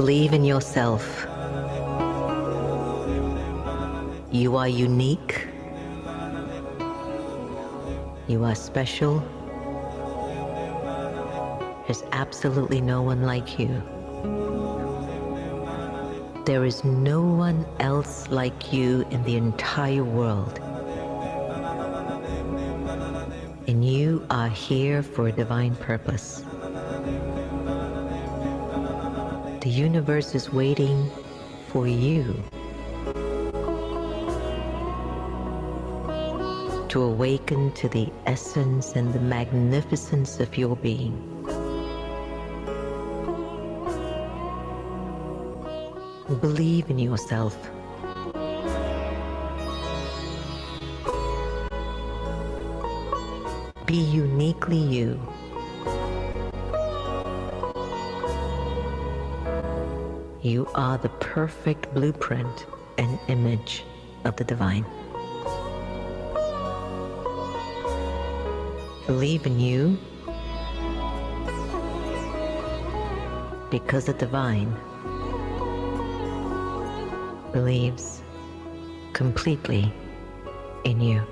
Believe in yourself. You are unique. You are special. There's absolutely no one like you. There is no one else like you in the entire world. And you are here for a divine purpose. The universe is waiting for you to awaken to the essence and the magnificence of your being. Believe in yourself. Be uniquely you. You are the perfect blueprint and image of the divine. Believe in you because the divine believes completely in you.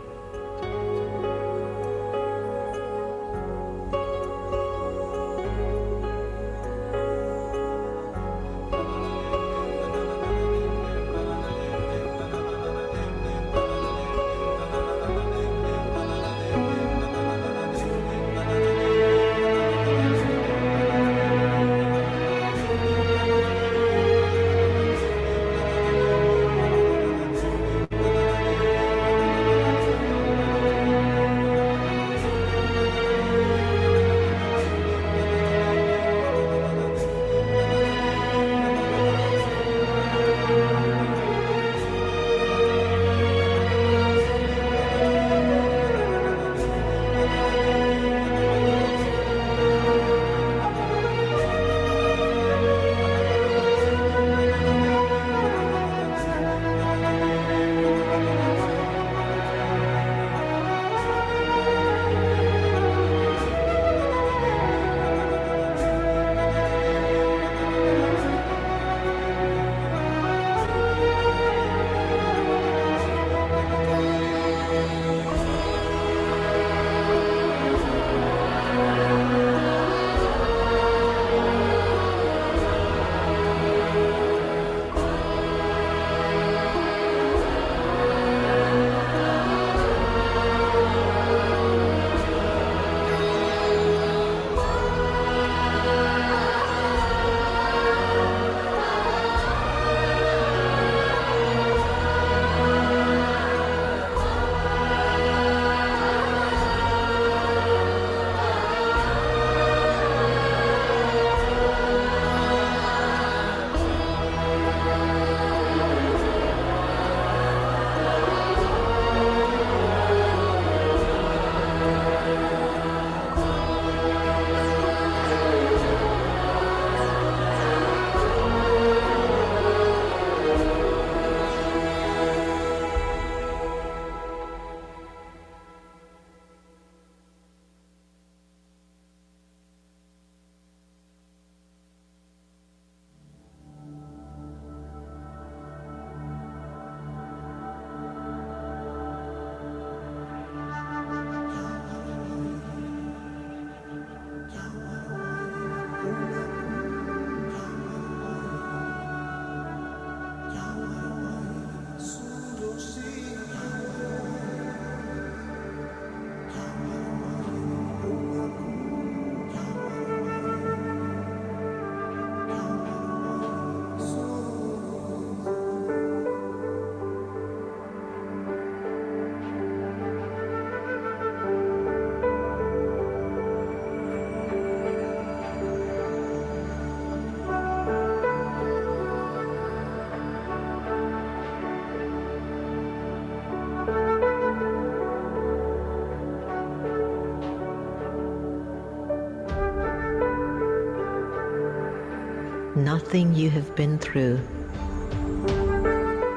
Nothing you have been through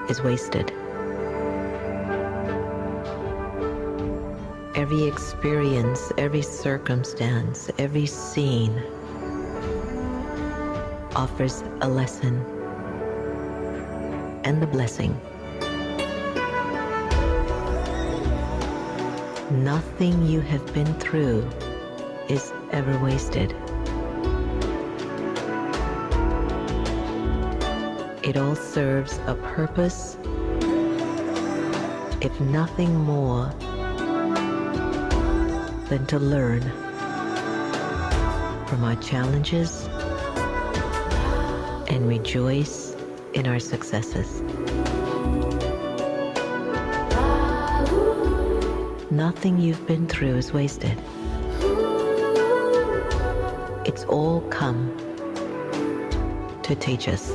is wasted. Every experience, every circumstance, every scene offers a lesson and the blessing. Nothing you have been through is ever wasted. It all serves a purpose, if nothing more than to learn from our challenges and rejoice in our successes. Nothing you've been through is wasted. It's all come to teach us.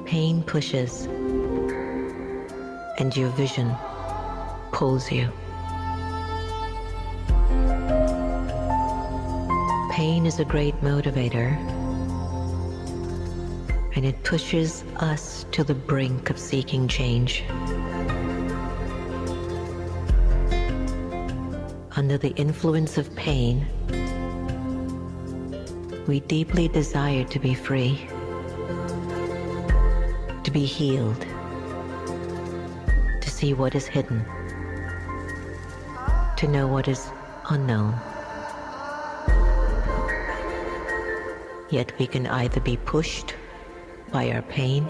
Pain pushes, and your vision pulls you. Pain is a great motivator, and it pushes us to the brink of seeking change. Under the influence of pain, we deeply desire to be free, to be healed, to see what is hidden, to know what is unknown. Yet we can either be pushed by our pain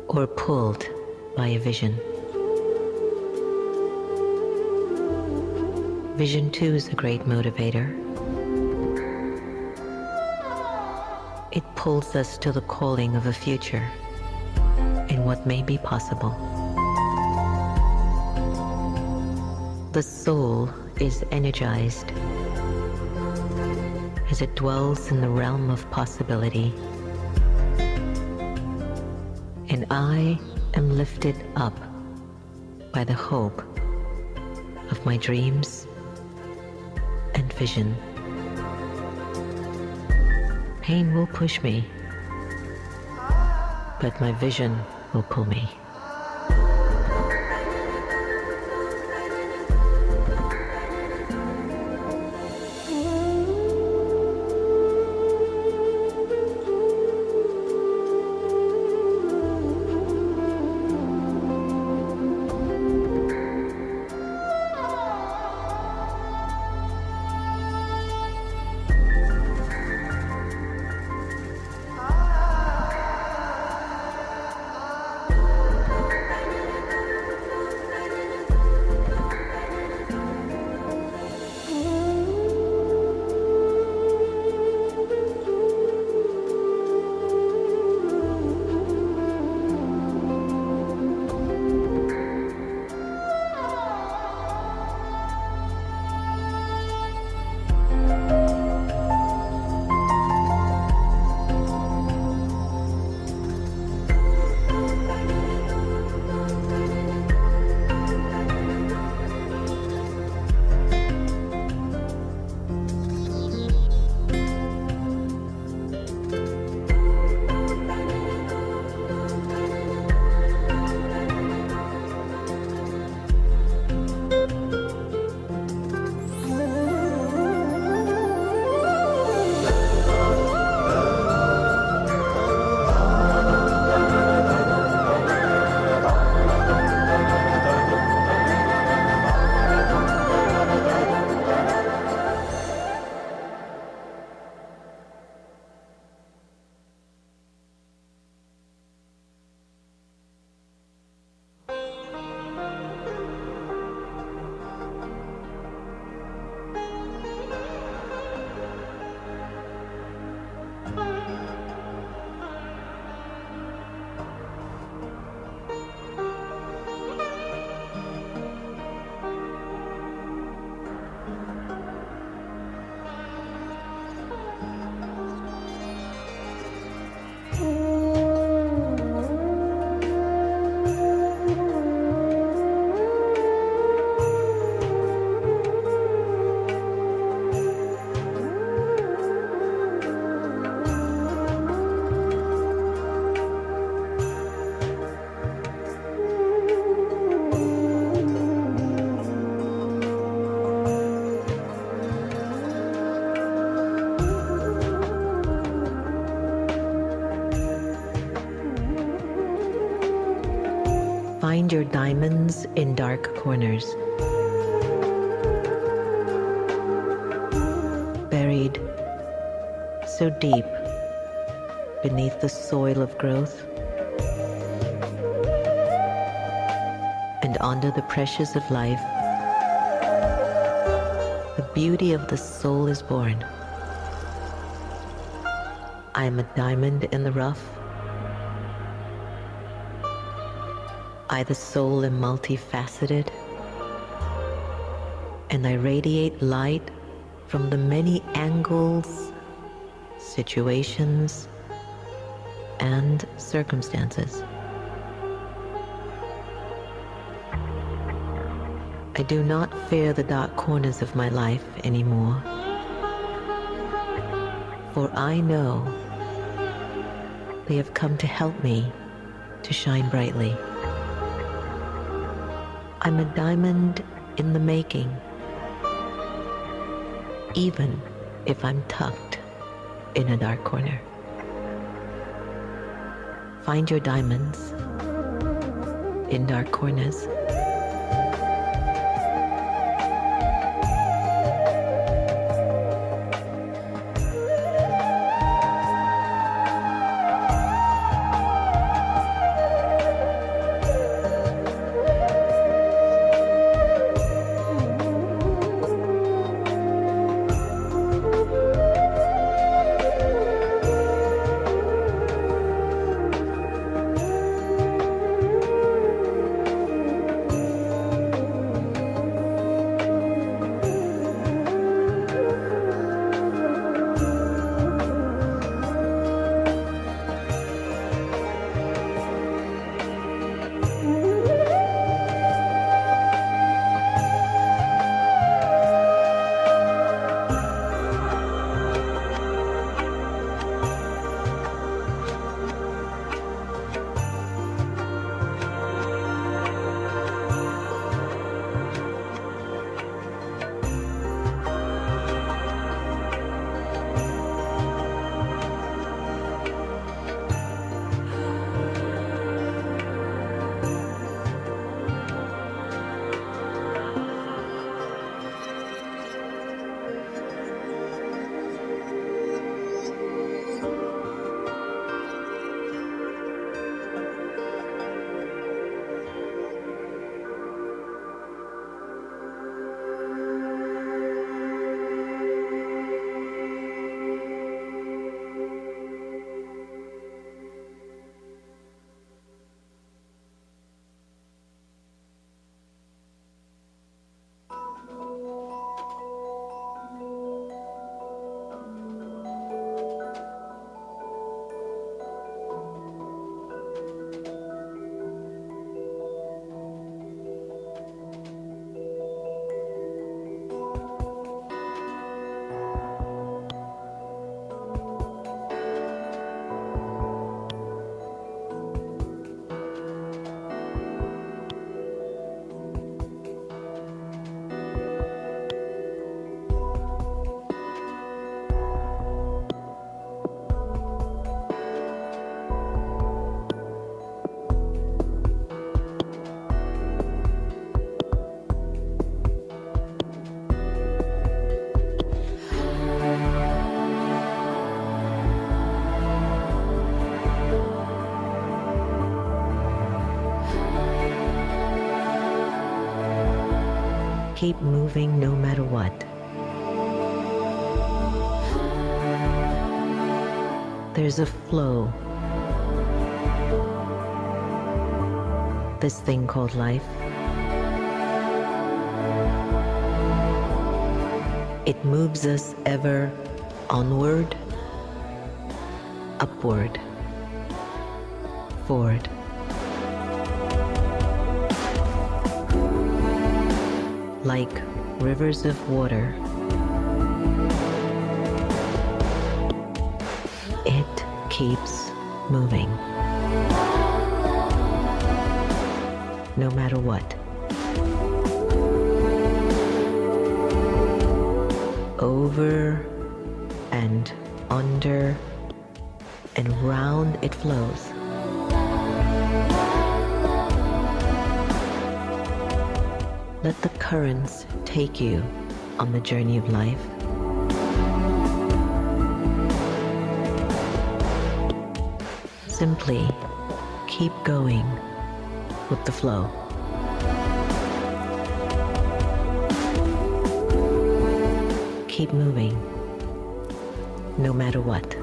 or pulled by a vision. Vision too is a great motivator. It pulls us to the calling of a future and what may be possible. The soul is energized as it dwells in the realm of possibility. And I am lifted up by the hope of my dreams and vision. Pain will push me, but my vision will pull me. Find your diamonds in dark corners, buried so deep beneath the soil of growth and under the pressures of life. The beauty of the soul is born. I am a diamond in the rough. I, the soul, am multifaceted, and I radiate light from the many angles, situations, and circumstances. I do not fear the dark corners of my life anymore, for I know they have come to help me to shine brightly. I'm a diamond in the making, even if I'm tucked in a dark corner. Find your diamonds in dark corners. keep moving no matter what. There's a flow. This thing called life. It moves us ever onward, upward, forward. Like rivers of water, it keeps moving, no matter what. Over and under and round it flows. Let the currents take you on the journey of life. Simply keep going with the flow. Keep moving, no matter what.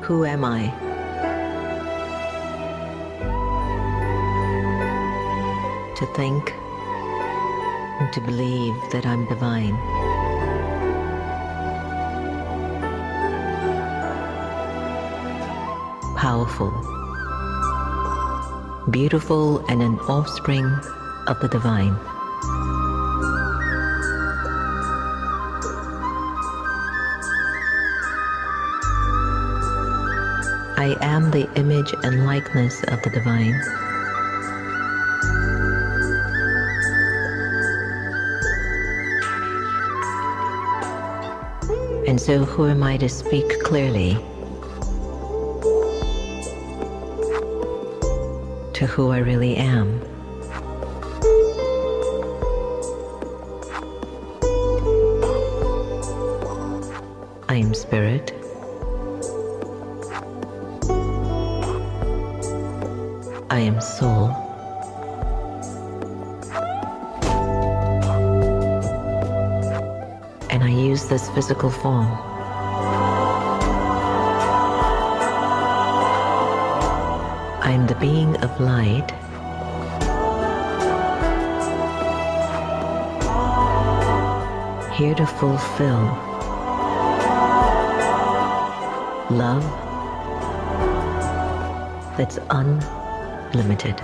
Who am I? To think and to believe that I'm divine. Powerful, beautiful, and an offspring of the divine. I am the image and likeness of the divine. And so who am I to speak clearly to who I really am? I am spirit. I am soul. And I use this physical form I am the being of light, here to fulfill love that's unlimited.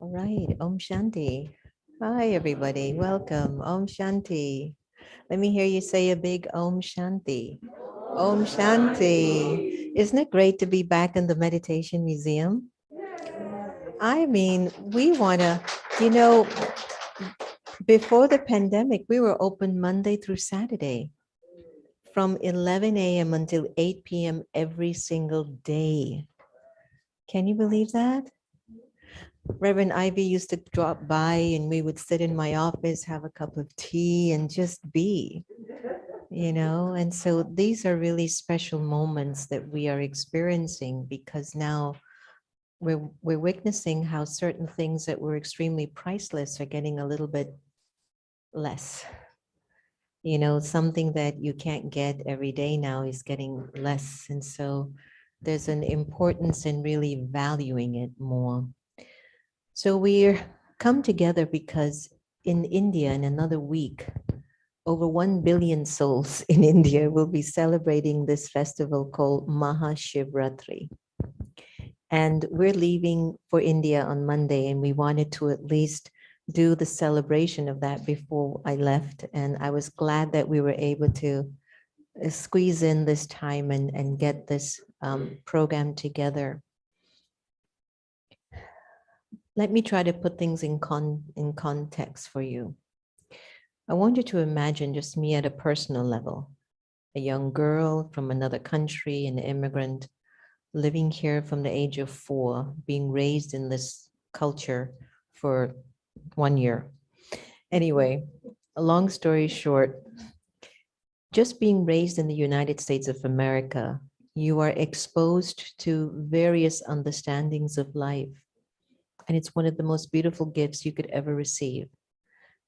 All right, Om Shanti. Hi, everybody. Welcome. Om Shanti. Let me hear you say a big Om Shanti. Om Shanti. Isn't it great to be back in the Meditation Museum? I mean, we want to, you know, before the pandemic, we were open Monday through Saturday from 11 a.m. until 8 p.m. every single day. Can you believe that? Reverend Ivy used to drop by and we would sit in my office, have a cup of tea and just be, and so these are really special moments that we are experiencing because now we're witnessing how certain things that were extremely priceless are getting a little bit less. Something that you can't get every day now is getting less. And so there's an importance in really valuing it more. So we're come together because in India in another week, over 1 billion souls in India will be celebrating this festival called Shivratri. And we're leaving for India on Monday, and we wanted to at least do the celebration of that before I left. And I was glad that we were able to squeeze in this time and get this program together. Let me try to put things in context for you. I want you to imagine just me at a personal level, a young girl from another country, an immigrant, living here from the age of 4, being raised in this culture for 1 year. Anyway, a long story short, just being raised in the United States of America, you are exposed to various understandings of life. And it's one of the most beautiful gifts you could ever receive.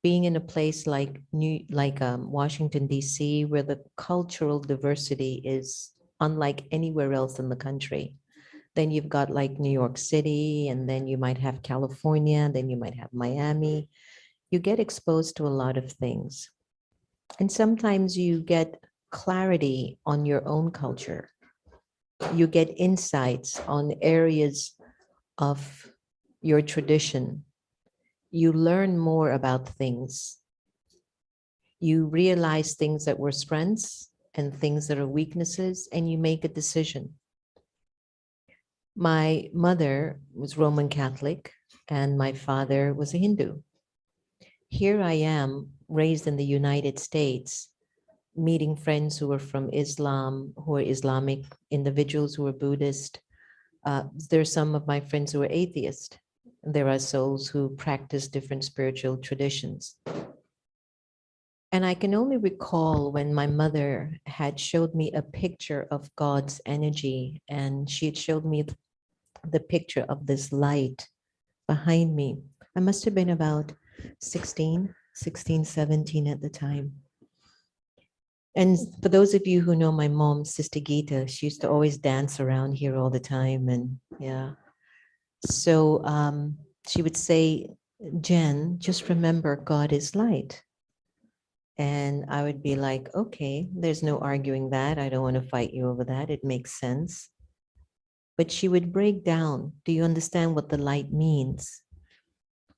Being in a place like Washington, D.C., where the cultural diversity is unlike anywhere else in the country. Then you've got like New York City, and then you might have California, then you might have Miami. You get exposed to a lot of things. And sometimes you get clarity on your own culture. You get insights on areas of your tradition. You learn more about things. You realize things that were strengths and things that are weaknesses, and you make a decision. My mother was Roman Catholic, and my father was a Hindu. Here I am, raised in the United States, meeting friends who are from Islam, who are Islamic, individuals who are Buddhist. There are some of my friends who are atheist. There are souls who practice different spiritual traditions. And I can only recall when my mother had showed me a picture of God's energy, and she had showed me the picture of this light behind me. I must have been about 16, 17 at the time. And for those of you who know my mom, Sister Gita, she used to always dance around here all the time. And yeah. So she would say, Jen, just remember God is light. And I would be like, okay, there's no arguing that. I don't want to fight you over that. It makes sense. But she would break down, do you understand what the light means?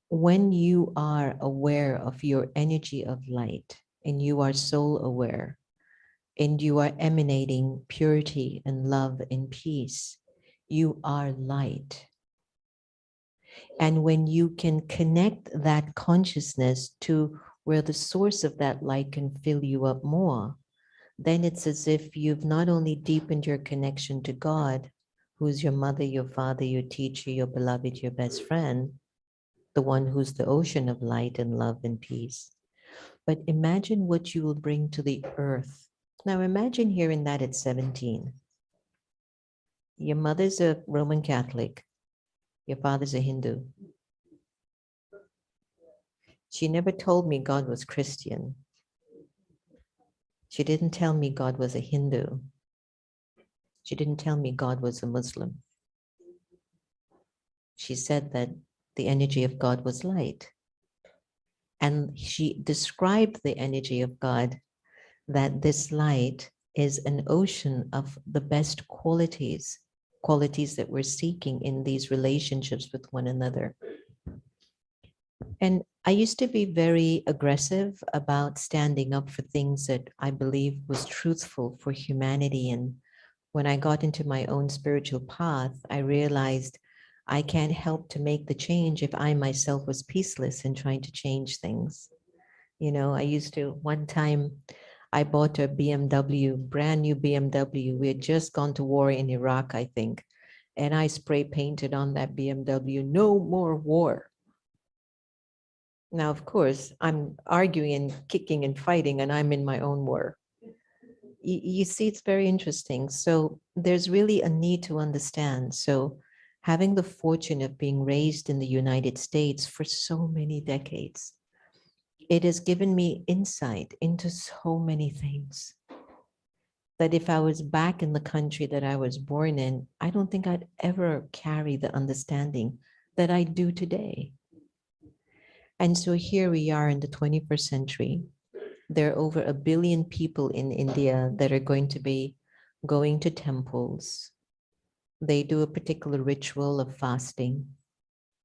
When you are aware of your energy of light and you are soul aware and you are emanating purity and love and peace, you are light. And when you can connect that consciousness to where the source of that light can fill you up more, then it's as if you've not only deepened your connection to God, who's your mother, your father, your teacher, your beloved, your best friend, the one who's the ocean of light and love and peace. But imagine what you will bring to the earth. Now imagine hearing that at 17. Your mother's a Roman Catholic. Your father's a Hindu. She never told me God was Christian. She didn't tell me God was a Hindu. She didn't tell me God was a Muslim. She said that the energy of God was light. And she described the energy of God, that this light is an ocean of the best qualities that we're seeking in these relationships with one another. And I used to be very aggressive about standing up for things that I believe was truthful for humanity. And when I got into my own spiritual path, I realized I can't help to make the change if I myself was peaceless in trying to change things. You know, I used to, one time I bought a BMW, brand new BMW. We had just gone to war in Iraq, I think. And I spray painted on that BMW, no more war. Now, of course, I'm arguing and kicking and fighting, and I'm in my own war. You see, it's very interesting. So there's really a need to understand. So having the fortune of being raised in the United States for so many decades, it has given me insight into so many things that if I was back in the country that I was born in, I don't think I'd ever carry the understanding that I do today. And so here we are in the 21st century. There are over 1 billion people in India that are going to be going to temples. They do a particular ritual of fasting.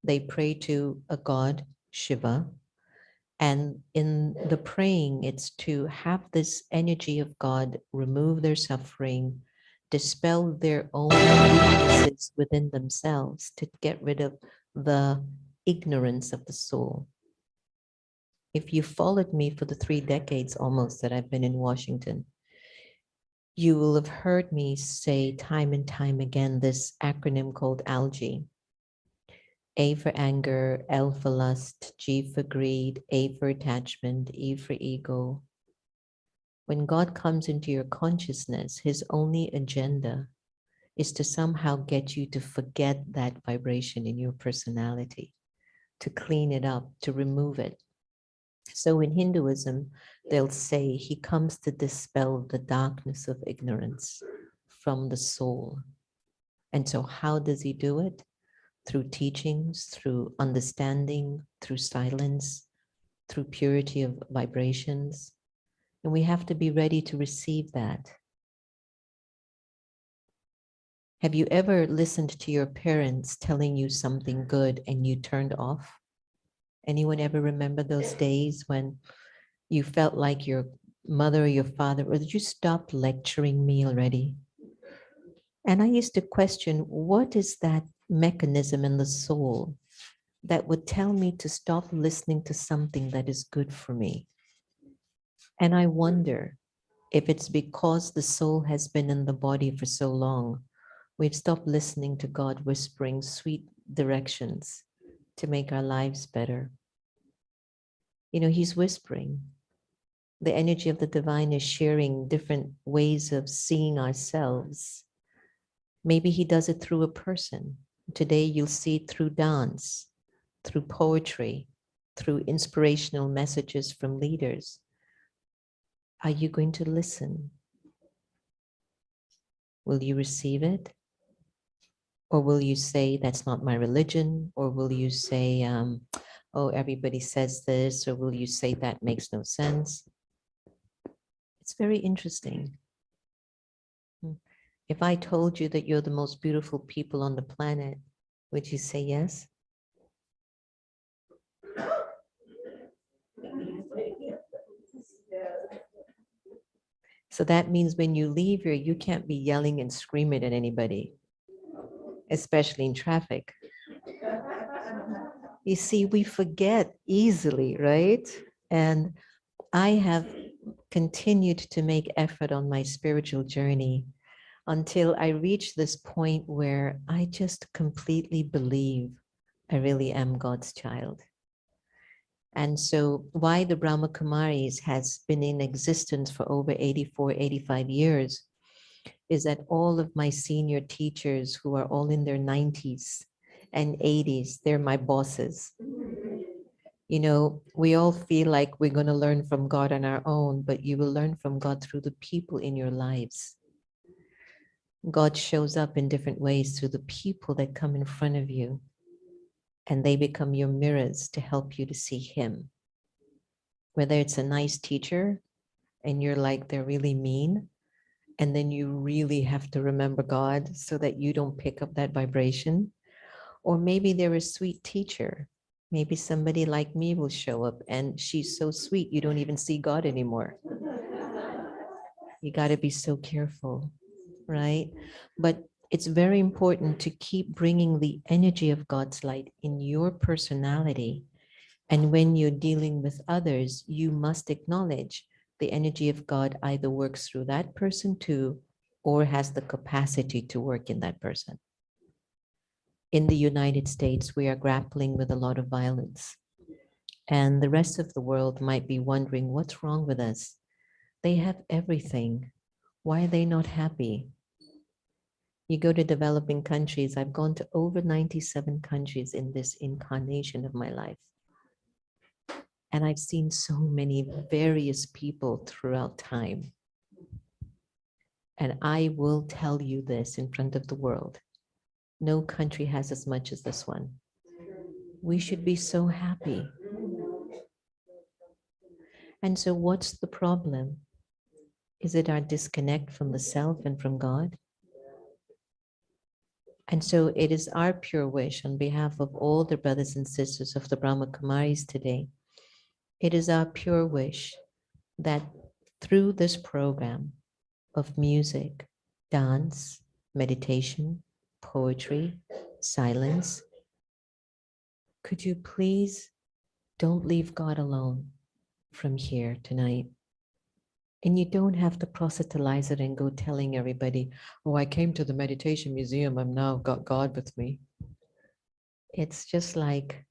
They pray to a god, Shiva. And in the praying, it's to have this energy of God remove their suffering, dispel their own weaknesses within themselves, to get rid of the ignorance of the soul. If you followed me for the 3 decades almost that I've been in Washington, you will have heard me say time and time again this acronym called ALGE. A for anger, L for lust, G for greed, A for attachment, E for ego. When God comes into your consciousness, his only agenda is to somehow get you to forget that vibration in your personality, to clean it up, to remove it. So in Hinduism, they'll say he comes to dispel the darkness of ignorance from the soul. And so how does he do it? Through teachings, through understanding, through silence, through purity of vibrations. And we have to be ready to receive that. Have you ever listened to your parents telling you something good and you turned off? Anyone ever remember those days when you felt like your mother or your father, or did you stop lecturing me already? And I used to question, what is that mechanism in the soul that would tell me to stop listening to something that is good for me? And I wonder if it's because the soul has been in the body for so long, we've stopped listening to God whispering sweet directions to make our lives better. You know, he's whispering. The energy of the divine is sharing different ways of seeing ourselves. Maybe he does it through a person. Today you'll see it through dance, through poetry, through inspirational messages from leaders. Are you going to listen? Will you receive it? Or will you say, that's not my religion? Or will you say, oh, everybody says this? Or will you say that makes no sense? It's very interesting. If I told you that you're the most beautiful people on the planet, would you say yes? So that means when you leave here, you can't be yelling and screaming at anybody, especially in traffic. You see, we forget easily, right? And I have continued to make effort on my spiritual journey until I reach this point where I just completely believe I really am God's child. And so why the Brahma Kumaris has been in existence for over 84, 85 years is that all of my senior teachers who are all in their 90s and 80s, they're my bosses. You know, we all feel like we're going to learn from God on our own, but you will learn from God through the people in your lives. God shows up in different ways through the people that come in front of you, and they become your mirrors to help you to see him. Whether it's a nice teacher and you're like, they're really mean, and then you really have to remember God so that you don't pick up that vibration. Or maybe they're a sweet teacher. Maybe somebody like me will show up and she's so sweet, you don't even see God anymore. You got to be so careful, right? But it's very important to keep bringing the energy of God's light in your personality. And when you're dealing with others, you must acknowledge the energy of God either works through that person too, or has the capacity to work in that person. In the United States, we are grappling with a lot of violence. And the rest of the world might be wondering, what's wrong with us? They have everything. Why are they not happy? You go to developing countries, I've gone to over 97 countries in this incarnation of my life. And I've seen so many various people throughout time. And I will tell you this in front of the world. No country has as much as this one. We should be so happy. And so what's the problem? Is it our disconnect from the self and from God? And so it is our pure wish on behalf of all the brothers and sisters of the Brahma Kumaris today. It is our pure wish that through this program of music, dance, meditation, poetry, silence, could you please don't leave God alone from here tonight? And you don't have to proselytize it and go telling everybody, oh, I came to the meditation museum, I'm now got God with me. It's just like,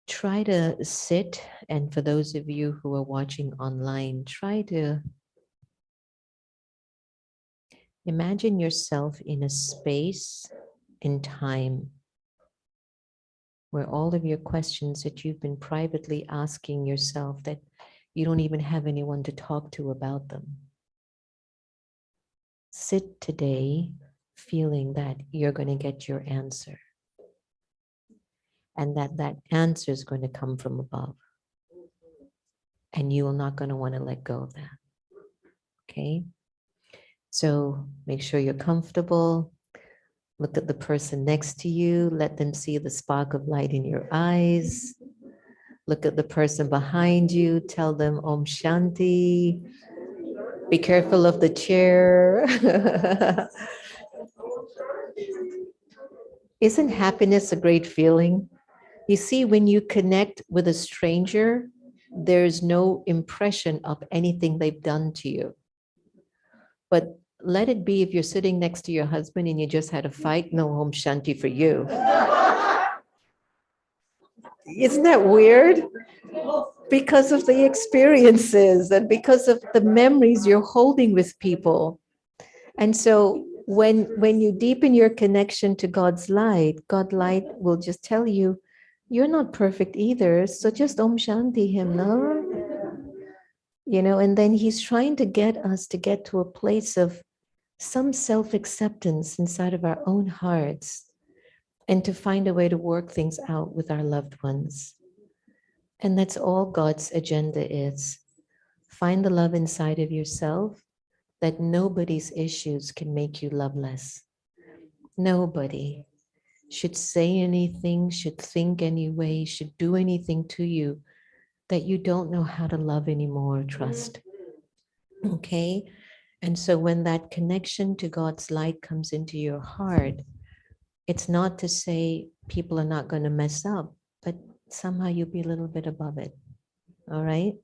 try to sit, and for those of you who are watching online, try to imagine yourself in a space in time where all of your questions that you've been privately asking yourself, that you don't even have anyone to talk to about them. Sit today feeling that you're going to get your answer, and that answer is going to come from above, and you are not going to want to let go of that. Okay? So make sure you're comfortable. Look at the person next to you. Let them see the spark of light in your eyes. Look at the person behind you. Tell them Om Shanti. Be careful of the chair. Isn't happiness a great feeling? You see, when you connect with a stranger, there's no impression of anything they've done to you. But let it be if you're sitting next to your husband and you just had a fight, no Om Shanti for you. Isn't that weird? Because of the experiences and because of the memories you're holding with people. And so when you deepen your connection to God's light, God light will just tell you, you're not perfect either. So just Om Shanti him, no? You know, and then he's trying to get us to get to a place of some self-acceptance inside of our own hearts, and to find a way to work things out with our loved ones. And that's all God's agenda is. Find the love inside of yourself, that nobody's issues can make you love less. Nobody should say anything, should think any way, should do anything to you that you don't know how to love anymore or trust. Okay? And so when that connection to God's light comes into your heart, it's not to say people are not going to mess up, but somehow you'll be a little bit above it. All right?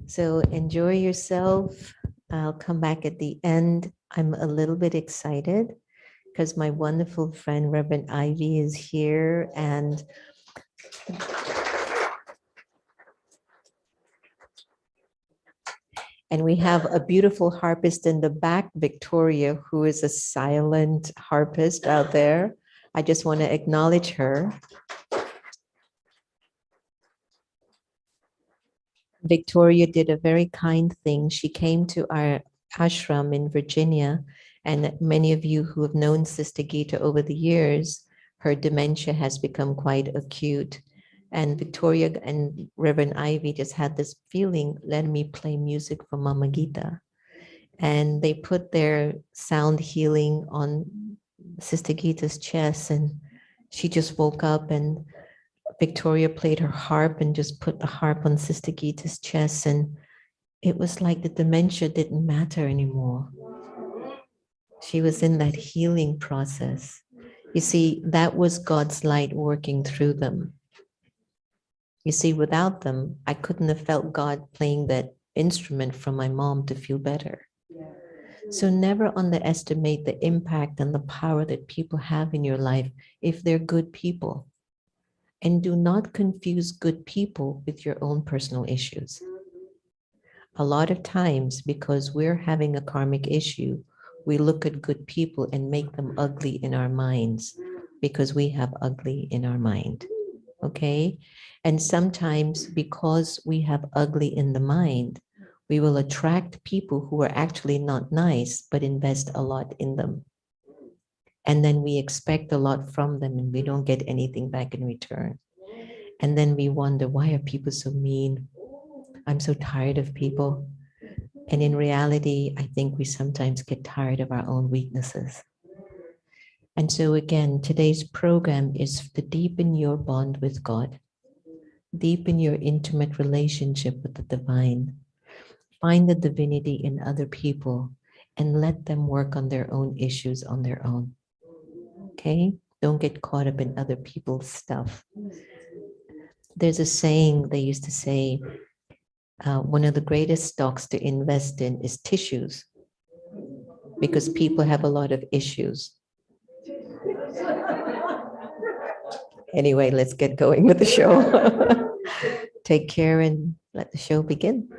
So enjoy yourself. I'll come back at the end. I'm a little bit excited because my wonderful friend, Reverend Ivy, is here. And we have a beautiful harpist in the back, Victoria, who is a silent harpist out there. I just want to acknowledge her. Victoria did a very kind thing. She came to our ashram in Virginia, and many of you who have known Sister Gita over the years, her dementia has become quite acute. And Victoria and Reverend Ivy just had this feeling, let me play music for Mama Gita. And they put their sound healing on Sister Gita's chest, and she just woke up, and Victoria played her harp and just put the harp on Sister Gita's chest, and it was like the dementia didn't matter anymore. She was in that healing process. You see, that was God's light working through them. You see, without them, I couldn't have felt God playing that instrument from my mom to feel better. So never underestimate the impact and the power that people have in your life if they're good people. And do not confuse good people with your own personal issues. A lot of times, because we're having a karmic issue, we look at good people and make them ugly in our minds because we have ugly in our mind. Okay? And sometimes, because we have ugly in the mind, we will attract people who are actually not nice, but invest a lot in them. And then we expect a lot from them and we don't get anything back in return. And then we wonder, why are people so mean? I'm so tired of people. And in reality, I think we sometimes get tired of our own weaknesses. And so, again, today's program is to deepen your bond with God, deepen your intimate relationship with the divine, find the divinity in other people, and let them work on their own issues on their own. Okay? Don't get caught up in other people's stuff. There's a saying they used to say, one of the greatest stocks to invest in is tissues because people have a lot of issues. Anyway, let's get going with the show. Take care and let the show begin.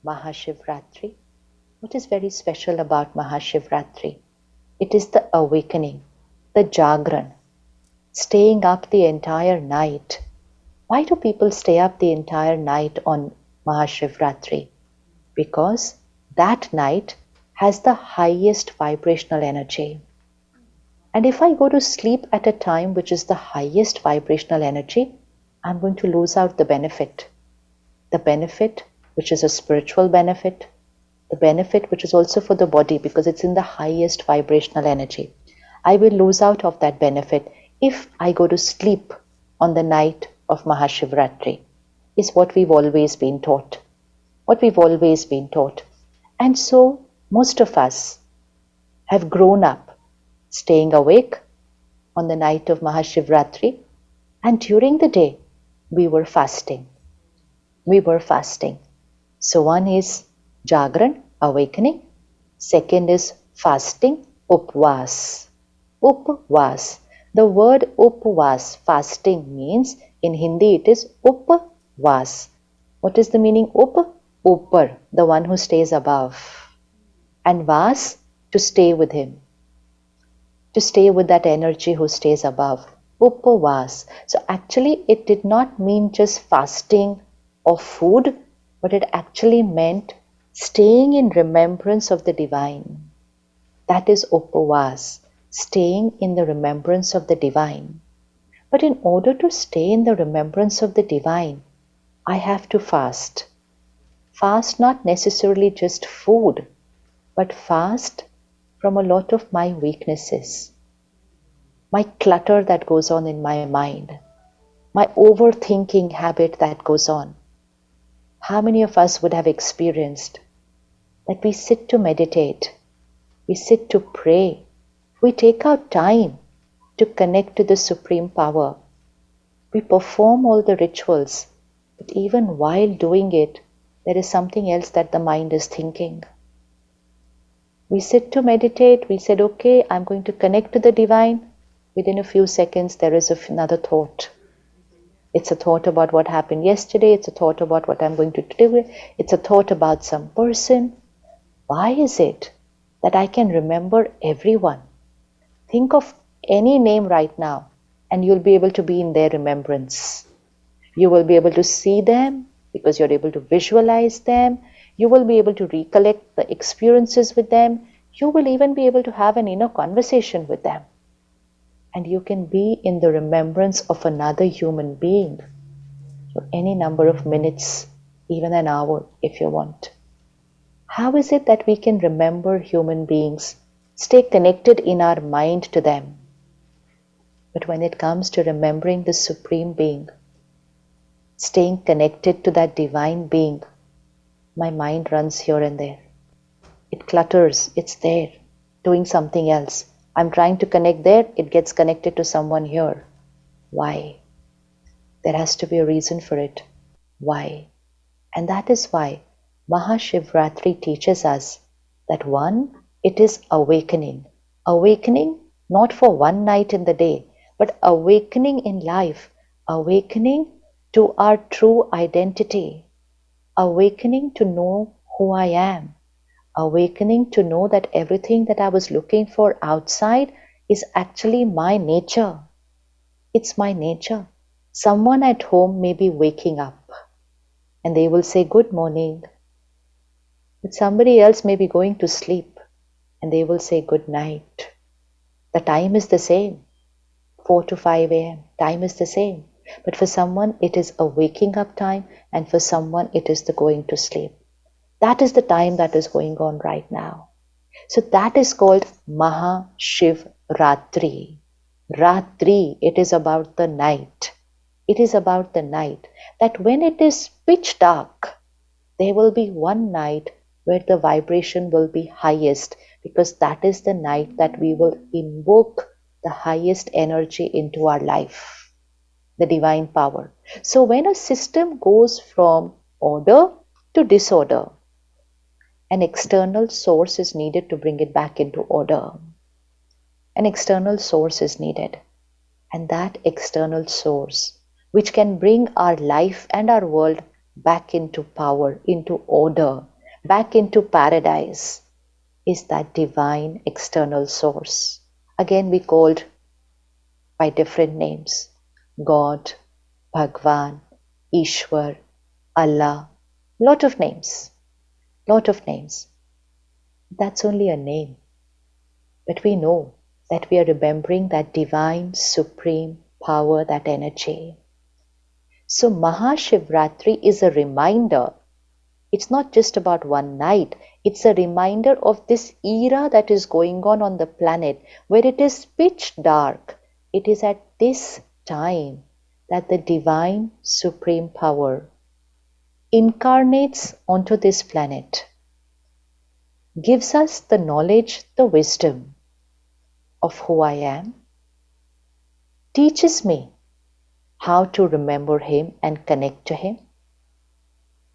Mahashivratri. What is very special about Mahashivratri? It is the awakening, the Jagran, staying up the entire night. Why do people stay up the entire night on Mahashivratri? Because that night has the highest vibrational energy. And if I go to sleep at a time which is the highest vibrational energy, I'm going to lose out the benefit. The benefit, which is a spiritual benefit, the benefit which is also for the body because it's in the highest vibrational energy. I will lose out of that benefit if I go to sleep on the night of Mahashivratri, is what we've always been taught. What we've always been taught. And so most of us have grown up staying awake on the night of Mahashivratri, and during the day we were fasting. We were fasting. So one is Jagran, awakening. Second is fasting, upvas. Upvas. The word upvas, fasting, means in Hindi it is upvas. What is the meaning up? Upar, the one who stays above. And vas, to stay with him. To stay with that energy who stays above. Upvas. So actually it did not mean just fasting of food, but it actually meant staying in remembrance of the divine. That is upvas, staying in the remembrance of the divine. But in order to stay in the remembrance of the divine, I have to fast. Fast not necessarily just food, but fast from a lot of my weaknesses, my clutter that goes on in my mind, my overthinking habit that goes on. How many of us would have experienced that we sit to meditate, we sit to pray, we take our time to connect to the Supreme Power, we perform all the rituals, but even while doing it, there is something else that the mind is thinking. We sit to meditate, we said, okay, I'm going to connect to the divine. Within a few seconds, there is another thought. It's a thought about what happened yesterday. It's a thought about what I'm going to do. It's a thought about some person. Why is it that I can remember everyone? Think of any name right now, and you'll be able to be in their remembrance. You will be able to see them because you're able to visualize them. You will be able to recollect the experiences with them. You will even be able to have an inner conversation with them. And you can be in the remembrance of another human being for any number of minutes, even an hour if you want. How is it that we can remember human beings, stay connected in our mind to them? But when it comes to remembering the Supreme Being, staying connected to that divine being, my mind runs here and there. It clutters, it's there, doing something else. I'm trying to connect there, it gets connected to someone here. Why? There has to be a reason for it. Why? And that is why Mahashivratri teaches us that one, it is awakening. Awakening not for one night in the day, but awakening in life, awakening to our true identity, awakening to know who I am, awakening to know that everything that I was looking for outside is actually my nature. It's my nature. Someone at home may be waking up and they will say good morning, but somebody else may be going to sleep and they will say good night. The time is the same, 4 to 5 a.m. Time is the same. But for someone it is a waking up time, and for someone it is the going to sleep. That is the time that is going on right now. So that is called Mahashivratri. Ratri, it is about the night. It is about the night. That when it is pitch dark, there will be one night where the vibration will be highest, because that is the night that we will invoke the highest energy into our life, the divine power. So when a system goes from order to disorder, an external source is needed to bring it back into order. An external source is needed. And that external source, which can bring our life and our world back into power, into order, back into paradise is that divine external source. Again, we called by different names: God, Bhagwan, Ishwar, Allah. Lot of names, lot of names. That's only a name. But we know that we are remembering that divine, supreme power, that energy. So Mahashivratri is a reminder. It's not just about one night. It's a reminder of this era that is going on the planet where it is pitch dark. It is at this time that the divine supreme power incarnates onto this planet, gives us the knowledge, the wisdom of who I am, teaches me how to remember Him and connect to Him.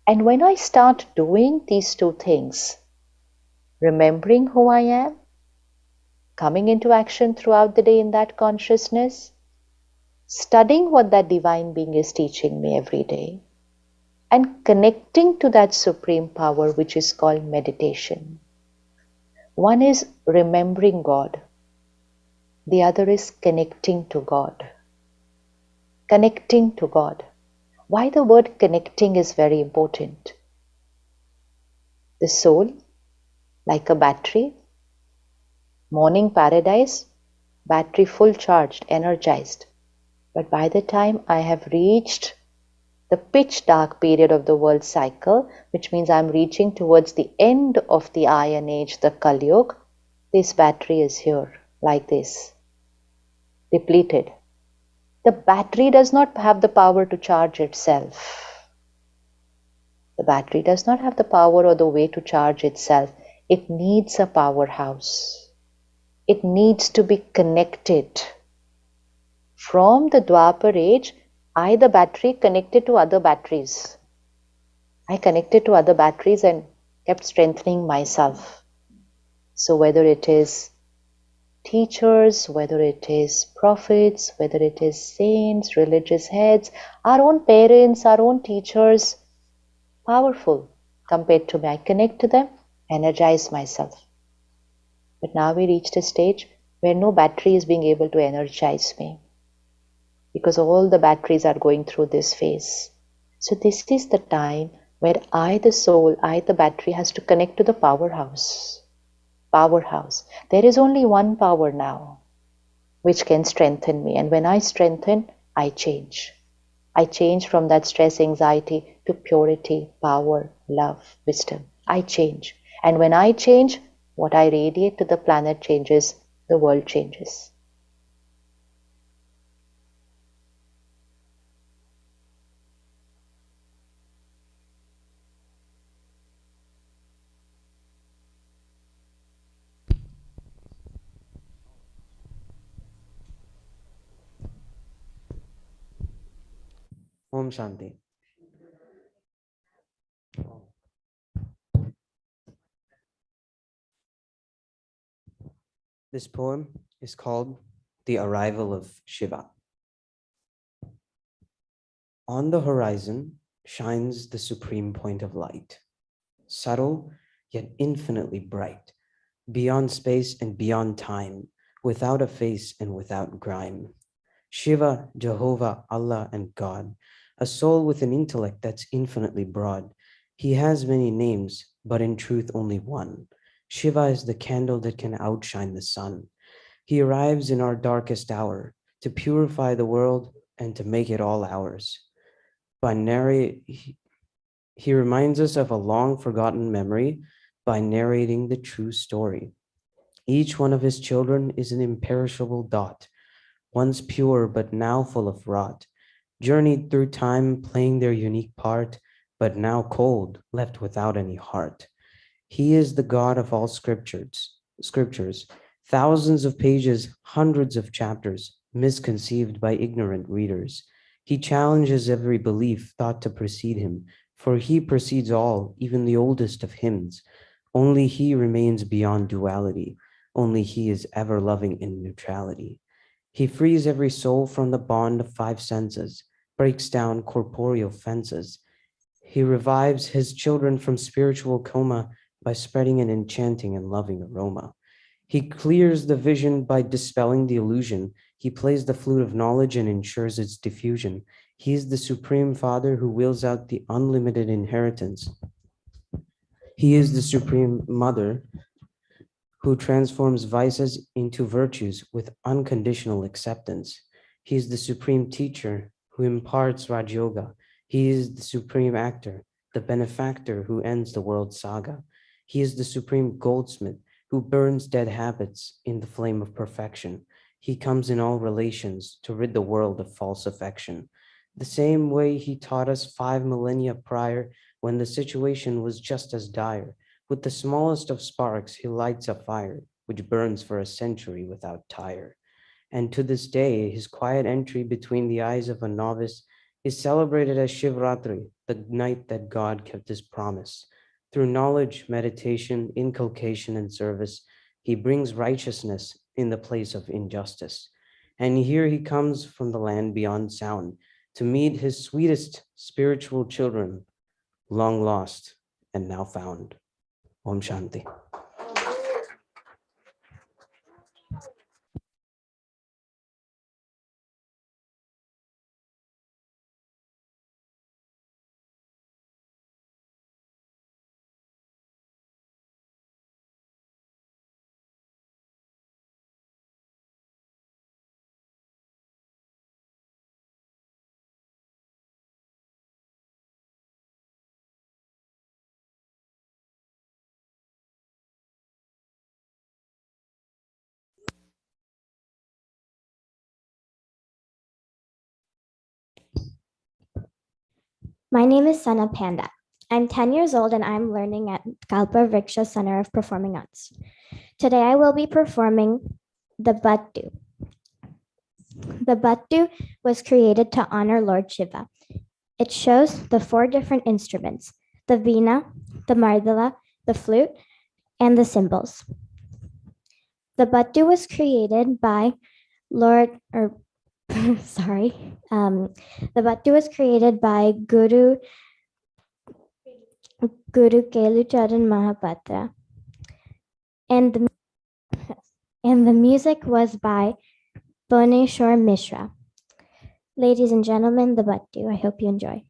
And when I start doing these two things, remembering who I am, coming into action throughout the day in that consciousness, studying what that divine being is teaching me every day, and connecting to that supreme power which is called meditation. One is remembering God, the other is connecting to God. Connecting to God. Why the word connecting is very important. The soul, like a battery, morning paradise, battery full charged, energized. But by the time I have reached the pitch dark period of the world cycle, which means I'm reaching towards the end of the Iron Age, the Kali Yuga, this battery is here, like this, depleted. The battery does not have the power to charge itself. The battery does not have the power or the way to charge itself. It needs a powerhouse. It needs to be connected. From the Dwapar age, I, the battery, connected to other batteries. I connected to other batteries and kept strengthening myself. So whether it is teachers, whether it is prophets, whether it is saints, religious heads, our own parents, our own teachers, powerful compared to me. I connect to them, energize myself. But now we reached a stage where no battery is being able to energize me, because all the batteries are going through this phase. So this is the time where I, the soul, I, the battery, has to connect to the powerhouse. Powerhouse. There is only one power now which can strengthen me. And when I strengthen, I change. I change from that stress, anxiety to purity, power, love, wisdom. I change. And when I change, what I radiate to the planet changes, the world changes. Om Shanti. This poem is called The Arrival of Shiva. On the horizon shines the supreme point of light, subtle yet infinitely bright, beyond space and beyond time, without a face and without grime. Shiva, Jehovah, Allah, and God, a soul with an intellect that's infinitely broad. He has many names, but in truth only one. Shiva is the candle that can outshine the sun. He arrives in our darkest hour to purify the world and to make it all ours. He reminds us of a long forgotten memory by narrating the true story. Each one of his children is an imperishable dot, once pure but now full of rot, journeyed through time playing their unique part, but now cold, left without any heart. He is the God of all scriptures, thousands of pages, hundreds of chapters, misconceived by ignorant readers. He challenges every belief thought to precede him, for he precedes all, even the oldest of hymns. Only he remains beyond duality. Only he is ever loving in neutrality. He frees every soul from the bond of five senses, breaks down corporeal fences. He revives his children from spiritual coma by spreading an enchanting and loving aroma. He clears the vision by dispelling the illusion. He plays the flute of knowledge and ensures its diffusion. He is the Supreme Father who wills out the unlimited inheritance. He is the Supreme Mother who transforms vices into virtues with unconditional acceptance. He is the Supreme Teacher who imparts Raj Yoga. He is the Supreme Actor, the benefactor who ends the world saga. He is the Supreme Goldsmith who burns dead habits in the flame of perfection. He comes in all relations to rid the world of false affection. The same way he taught us 5 millennia prior, when the situation was just as dire. With the smallest of sparks, he lights a fire, which burns for a century without tire. And to this day, his quiet entry between the eyes of a novice is celebrated as Shivratri, the night that God kept his promise. Through knowledge, meditation, inculcation, and service, he brings righteousness in the place of injustice. And here he comes from the land beyond sound to meet his sweetest spiritual children, long lost and now found. Om Shanti. My name is Sana Panda. I'm 10 years old and I'm learning at Kalpa Vriksha Center of Performing Arts. Today I will be performing the Battu. The Battu was created to honor Lord Shiva. It shows the 4 different instruments, the veena, the mardala, the flute, and the cymbals. The Battu was created by the Battu was created by Guru Kelucharan Mahapatra. And the music was by Bhuneshwar Mishra. Ladies and gentlemen, the Battu. I hope you enjoy.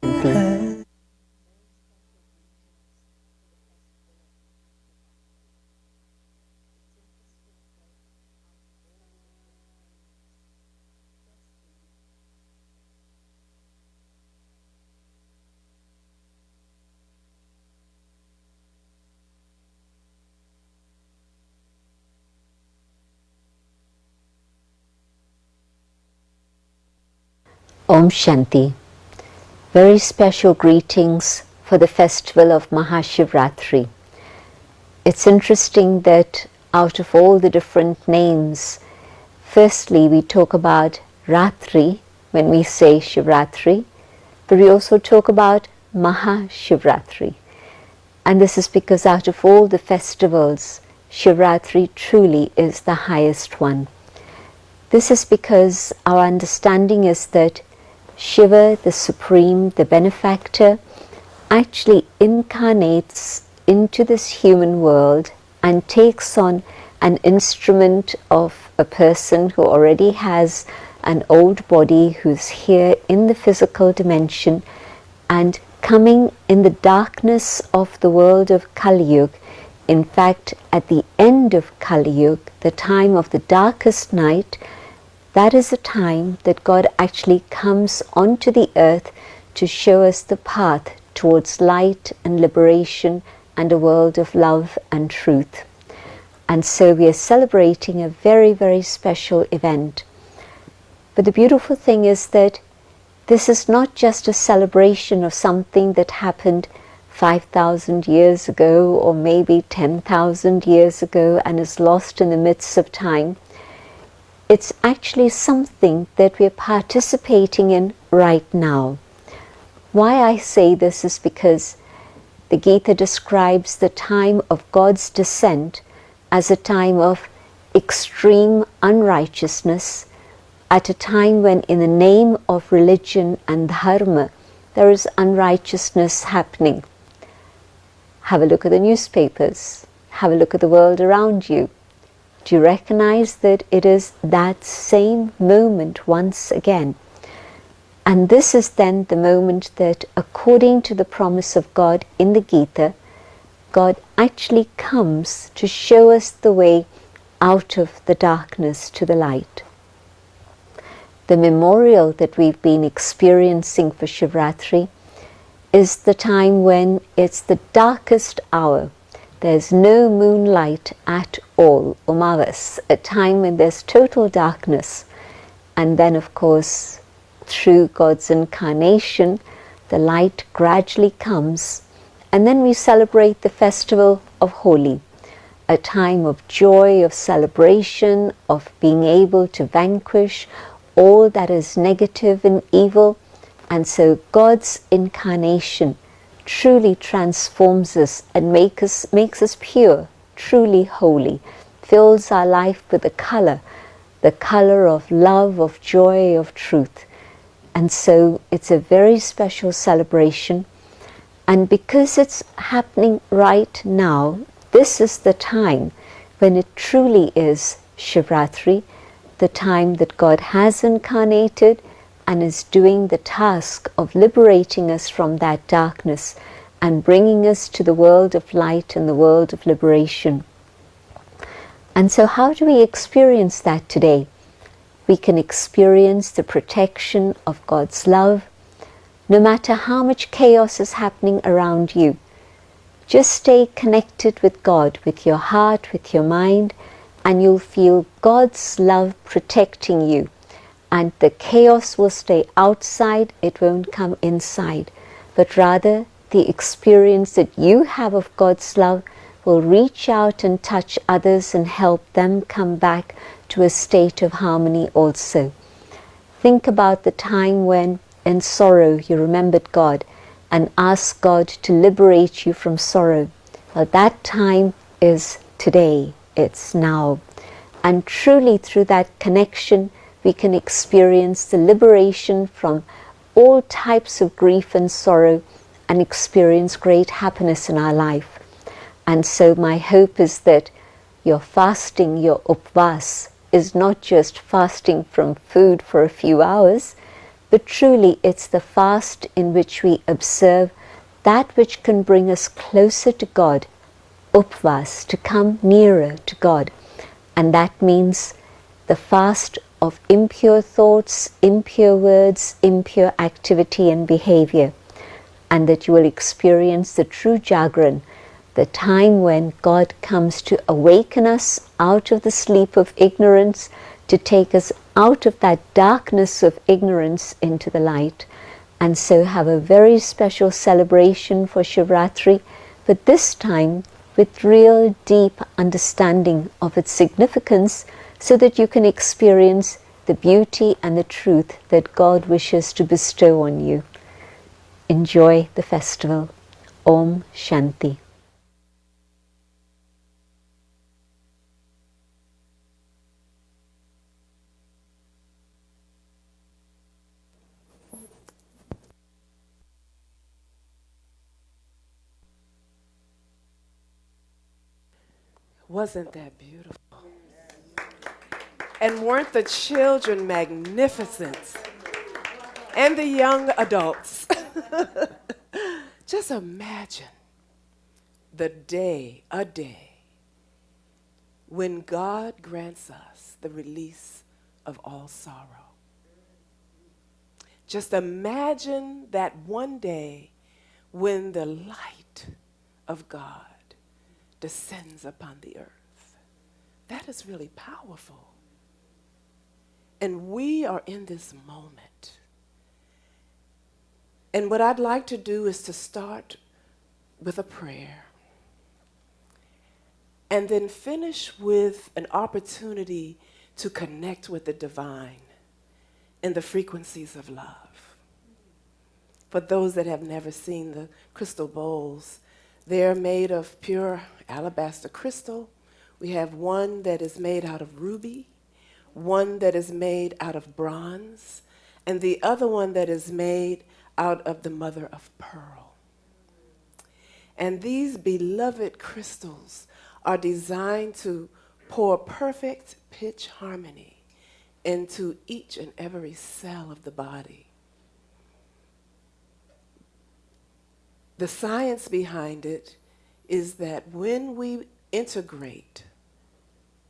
Shanti. Om Shanti. Very special greetings for the festival of Mahashivratri. It's interesting that out of all the different names, firstly we talk about Ratri when we say Shivratri, but we also talk about Mahashivratri. And this is because out of all the festivals, Shivratri truly is the highest one. This is because our understanding is that Shiva, the Supreme, the Benefactor, actually incarnates into this human world and takes on an instrument of a person who already has an old body, who's here in the physical dimension, and coming in the darkness of the world of Kali Yuga. In fact, at the end of Kali Yuga, the time of the darkest night, that is the time that God actually comes onto the earth to show us the path towards light and liberation and a world of love and truth. And so we are celebrating a very, very special event. But the beautiful thing is that this is not just a celebration of something that happened 5,000 years ago or maybe 10,000 years ago and is lost in the midst of time. It's actually something that we're participating in right now. Why I say this is because the Gita describes the time of God's descent as a time of extreme unrighteousness, at a time when in the name of religion and dharma there is unrighteousness happening. Have a look at the newspapers. Have a look at the world around you. Do you recognize that it is that same moment once again? And this is then the moment that, according to the promise of God in the Gita, God actually comes to show us the way out of the darkness to the light. The memorial that we've been experiencing for Shivratri is the time when it's the darkest hour. There's no moonlight at all, Umavas, a time when there's total darkness. And then, of course, through God's incarnation, the light gradually comes. And then we celebrate the festival of Holi, a time of joy, of celebration, of being able to vanquish all that is negative and evil. And so God's incarnation truly transforms us and makes us pure, truly holy, fills our life with the color of love, of joy, of truth. And so it's a very special celebration. And because it's happening right now, this is the time when it truly is Shivratri, the time that God has incarnated and is doing the task of liberating us from that darkness and bringing us to the world of light and the world of liberation. And so how do we experience that today? We can experience the protection of God's love, no matter how much chaos is happening around you. Just stay connected with God, with your heart, with your mind, and you'll feel God's love protecting you. And the chaos will stay outside, it won't come inside. But rather, the experience that you have of God's love will reach out and touch others and help them come back to a state of harmony also. Think about the time when, in sorrow, you remembered God and asked God to liberate you from sorrow. Well, that time is today, it's now. And truly through that connection, we can experience the liberation from all types of grief and sorrow and experience great happiness in our life. And so my hope is that your fasting, your upvas, is not just fasting from food for a few hours, but truly it's the fast in which we observe that which can bring us closer to God, upvas, to come nearer to God. And that means the fast of impure thoughts, impure words, impure activity and behavior, and that you will experience the true Jagran, the time when God comes to awaken us out of the sleep of ignorance, to take us out of that darkness of ignorance into the light. And so have a very special celebration for Shivratri, but this time with real deep understanding of its significance, so that you can experience the beauty and the truth that God wishes to bestow on you. Enjoy the festival. Om Shanti. Wasn't that beautiful? And weren't the children magnificent? And the young adults. Just imagine a day, when God grants us the release of all sorrow. Just imagine that one day when the light of God descends upon the earth. That is really powerful. And we are in this moment. And what I'd like to do is to start with a prayer and then finish with an opportunity to connect with the divine and the frequencies of love. For those that have never seen the crystal bowls, they're made of pure alabaster crystal. We have one that is made out of ruby, one that is made out of bronze, and the other one that is made out of the mother of pearl. And these beloved crystals are designed to pour perfect pitch harmony into each and every cell of the body. The science behind it is that when we integrate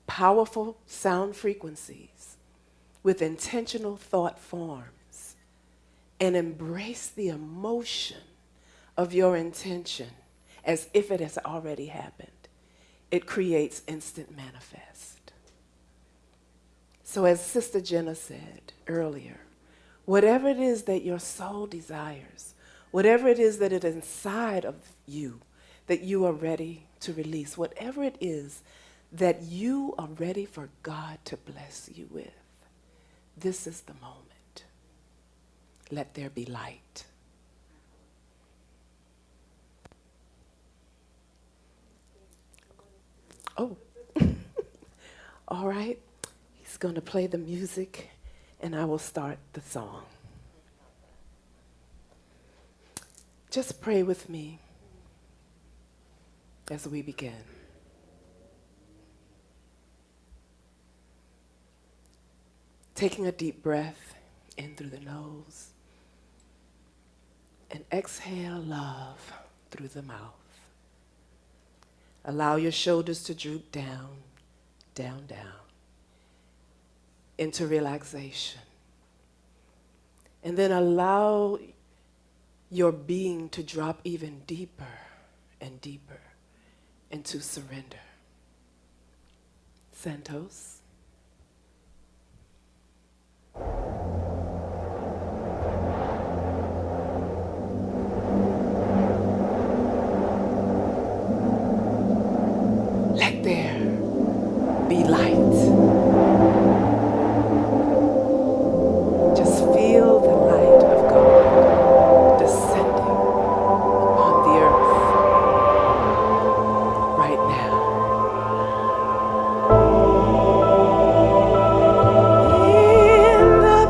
powerful sound frequencies with intentional thought forms and embrace the emotion of your intention as if it has already happened, it creates instant manifest. So as Sister Jenna said earlier, whatever it is that your soul desires, whatever it is that is inside of you that you are ready to release, whatever it is that you are ready for God to bless you with, this is the moment. Let there be light. Oh, all right. He's going to play the music, and I will start the song. Just pray with me as we begin. Taking a deep breath in through the nose, and exhale love through the mouth. Allow your shoulders to droop down, down, down, into relaxation. And then allow your being to drop even deeper and deeper into surrender. Santos. Let there be light. Just feel the light of God descending upon the earth right now. In the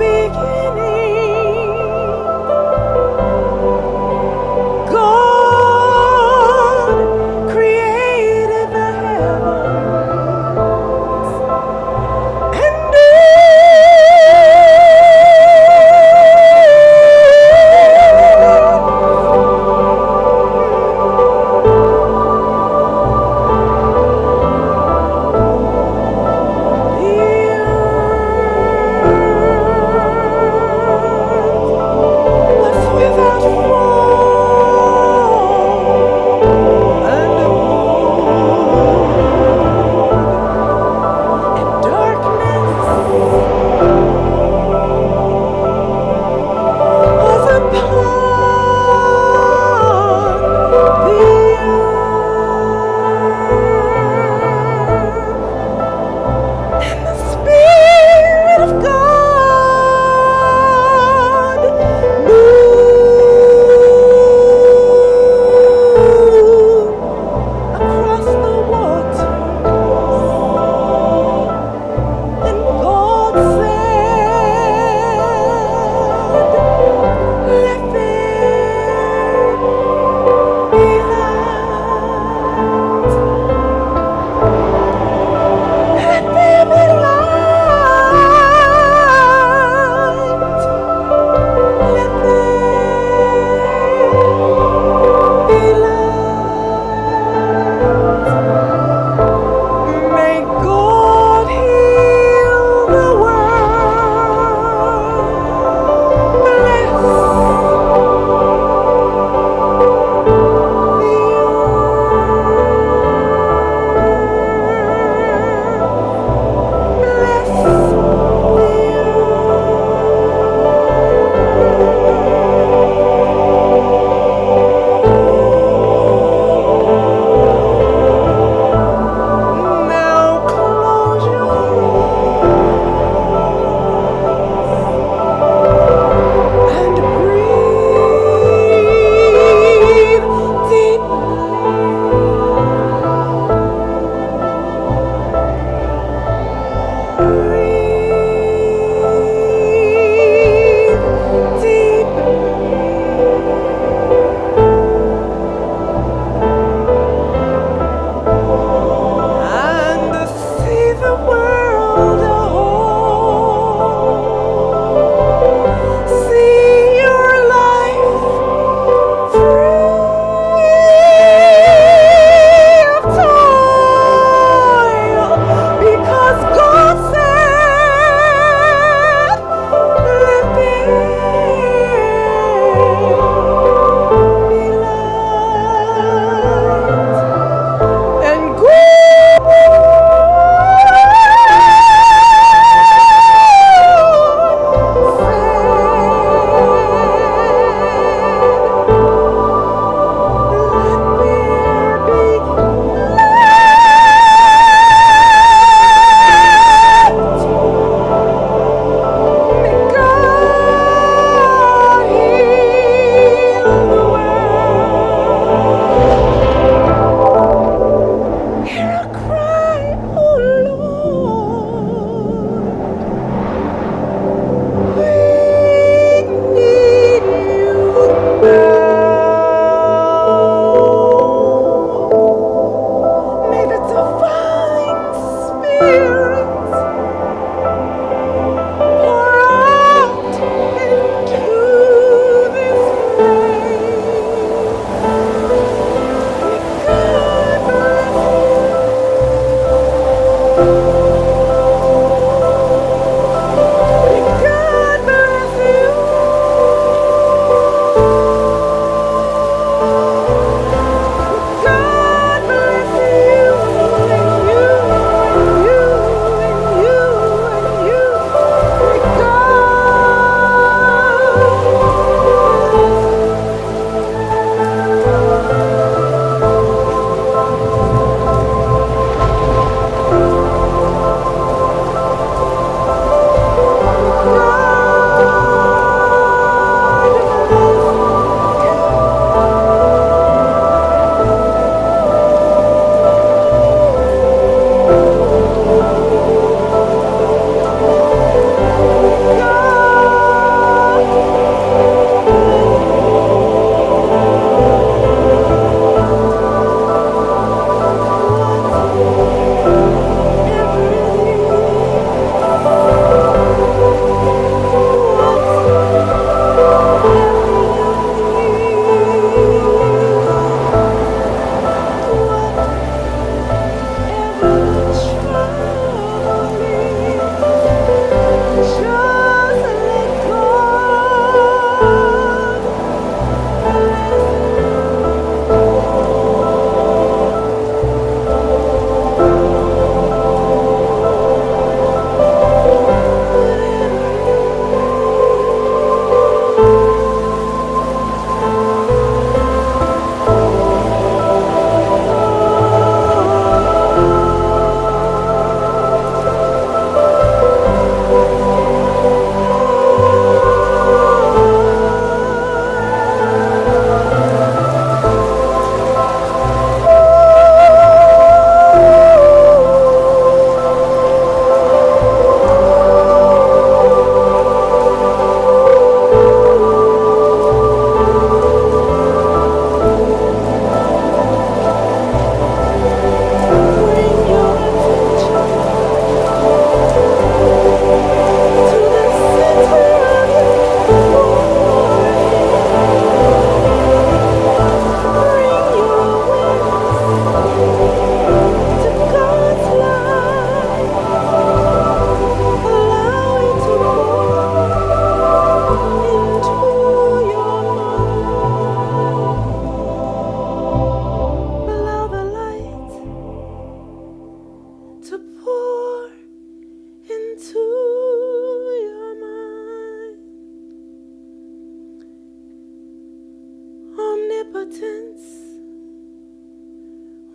omnipotence,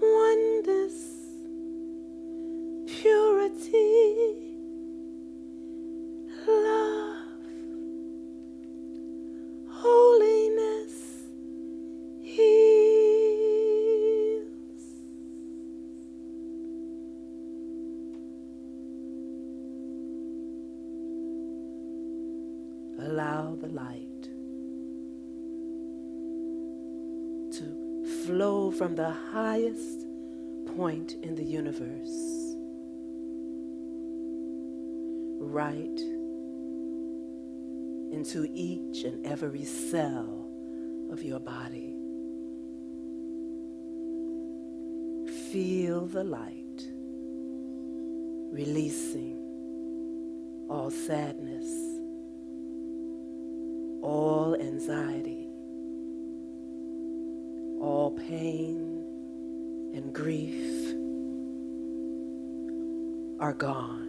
oneness, purity, love, holiness, heals. Allow the light to flow from the highest point in the universe right into each and every cell of your body. Feel the light releasing all sadness, all anxiety, all pain and grief are gone.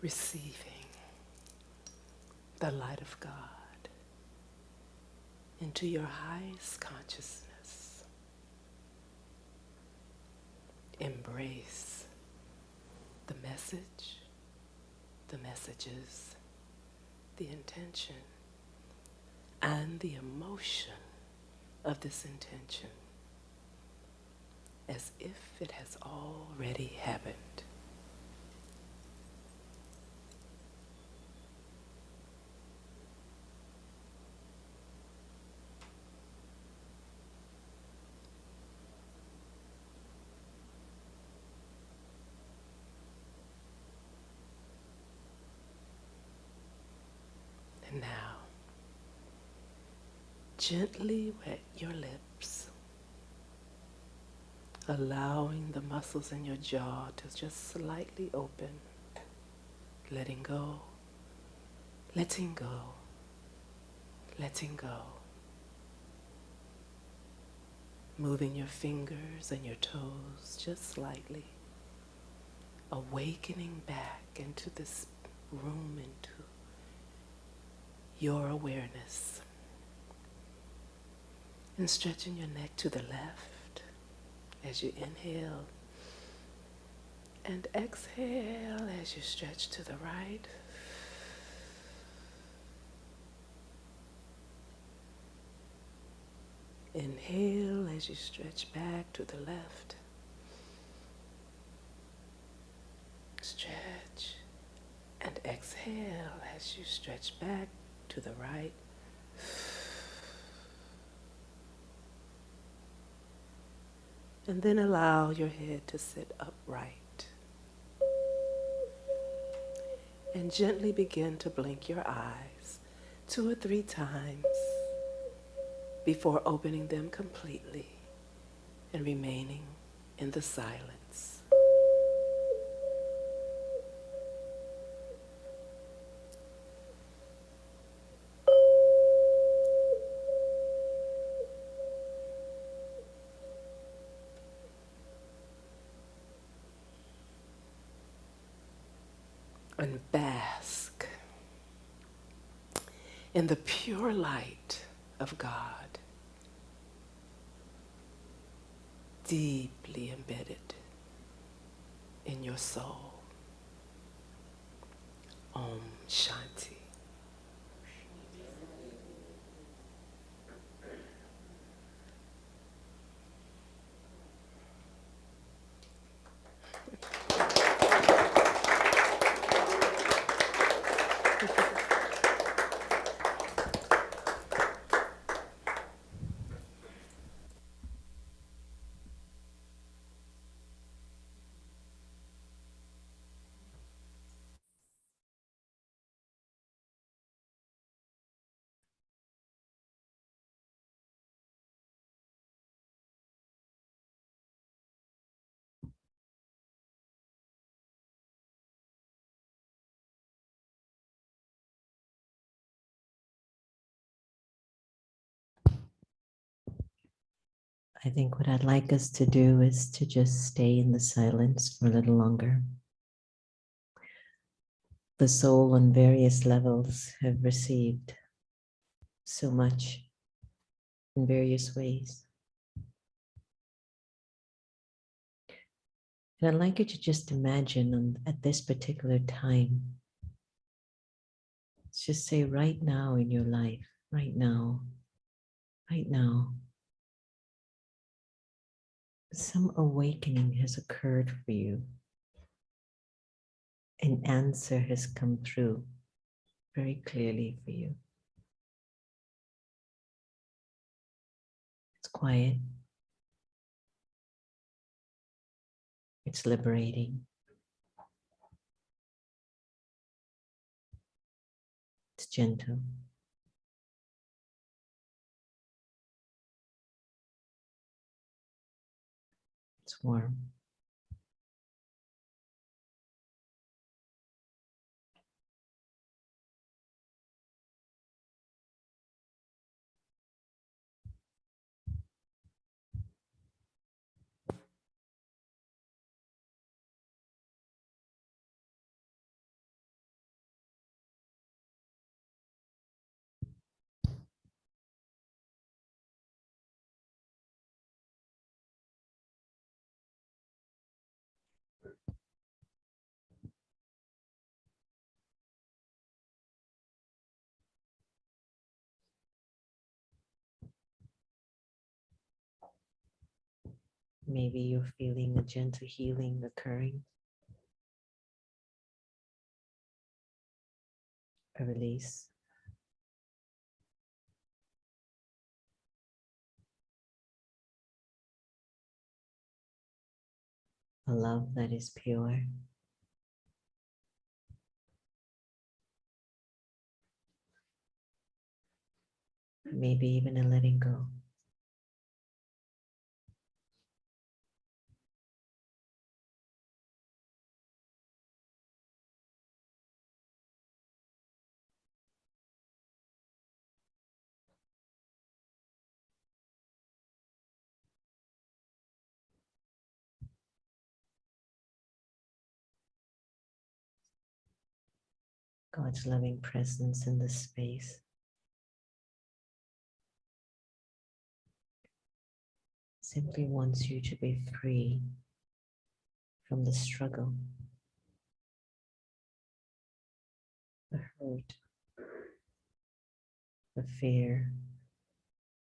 receiving the light of God into your highest consciousness. Embrace the message, the messages, the intention, and the emotion of this intention as if it has already happened. And now, gently wet your lips, allowing the muscles in your jaw to just slightly open, letting go, letting go, letting go. Moving your fingers and your toes just slightly, awakening back into this room, into your awareness. And stretching your neck to the left as you inhale, and exhale as you stretch to the right. Inhale as you stretch back to the left. Stretch and exhale as you stretch back to the right. And then allow your head to sit upright. And gently begin to blink your eyes 2 or 3 times before opening them completely and remaining in the silence. And bask in the pure light of God, deeply embedded in your soul. Om Shanti. I think what I'd like us to do is to just stay in the silence for a little longer. The soul on various levels have received so much in various ways. And I'd like you to just imagine at this particular time, let's just say right now in your life, right now, some awakening has occurred for you. An answer has come through very clearly for you. It's quiet. It's liberating. It's gentle. It's warm. Maybe you're feeling a gentle healing occurring, a release. A love that is pure. Maybe even a letting go. God's loving presence in this space simply wants you to be free from the struggle, the hurt, the fear,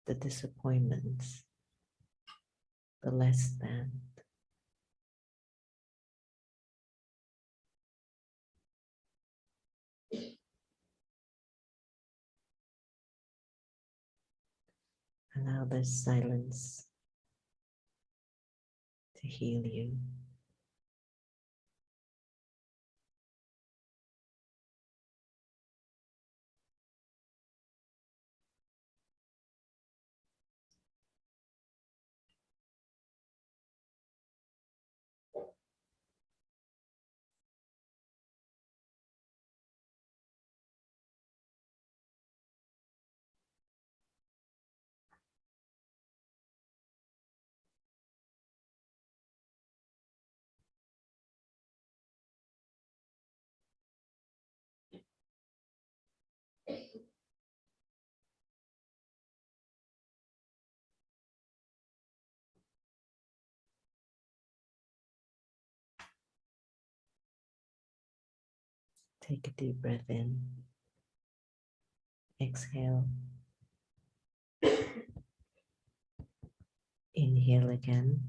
the disappointments, the less than. Allow this silence to heal you. Take a deep breath in. Exhale. Inhale again.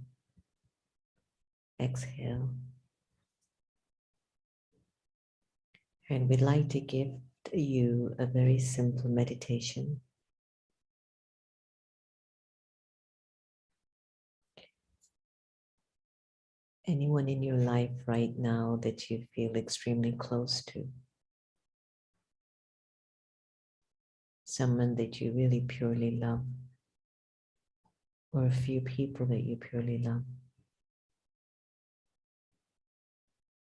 Exhale. And we'd like to give you a very simple meditation. Anyone in your life right now that you feel extremely close to, someone that you really purely love, or a few people that you purely love,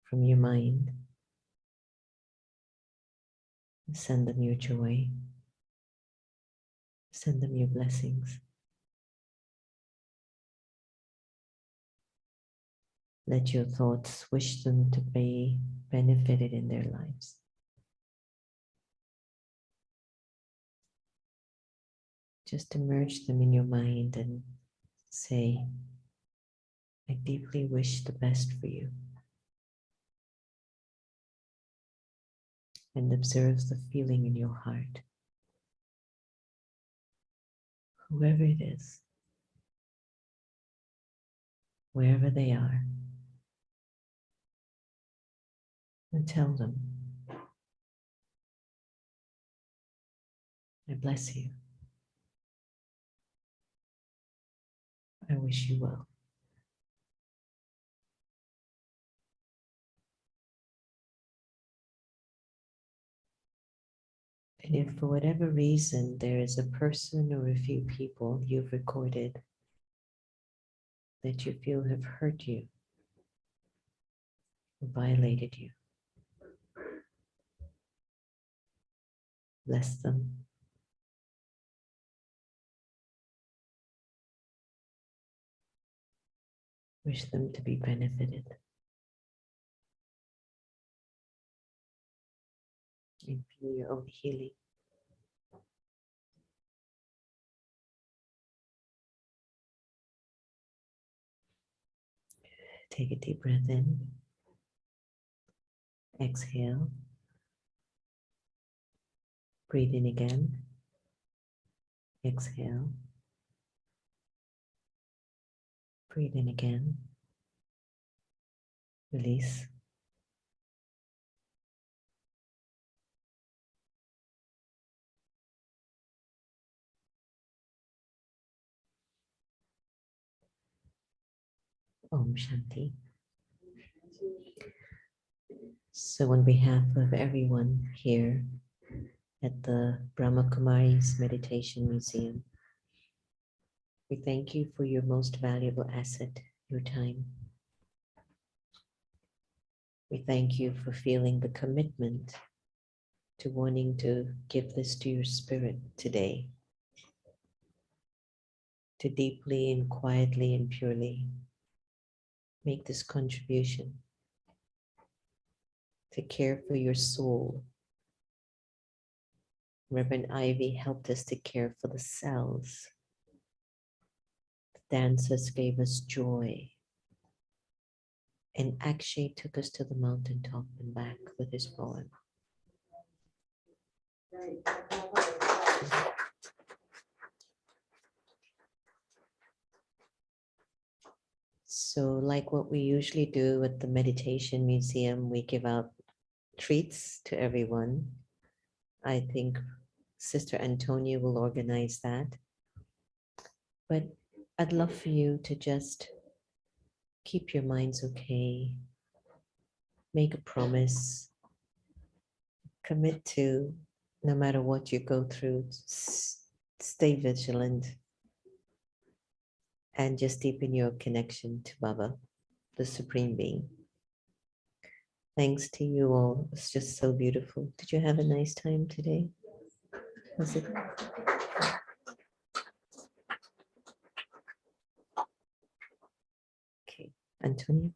from your mind, send them your joy, send them your blessings. Let your thoughts wish them to be benefited in their lives. Just immerse them in your mind and say, I deeply wish the best for you. And observe the feeling in your heart. Whoever it is, wherever they are, and tell them, I bless you. I wish you well. And if for whatever reason there is a person or a few people you've recorded that you feel have hurt you, or violated you, bless them. Wish them to be benefited. And feel your own healing. Take a deep breath in. Exhale. Breathe in again. Exhale. Breathe in again. Release. Om Shanti. So on behalf of everyone here at the Brahma Kumari's Meditation Museum, we thank you for your most valuable asset, your time. We thank you for feeling the commitment to wanting to give this to your spirit today, to deeply and quietly and purely make this contribution, to care for your soul. Reverend Ivy helped us to care for the cells. The dancers gave us joy. And Akshay took us to the mountaintop and back with his poem. So like what we usually do at the Meditation Museum, we give out treats to everyone. I think Sister Antonia will organize that. But I'd love for you to just keep your minds okay, make a promise, commit to, no matter what you go through, stay vigilant and just deepen your connection to Baba, the Supreme Being. Thanks to you all. It's just so beautiful. Did you have a nice time today? Was it? Okay, Antonia.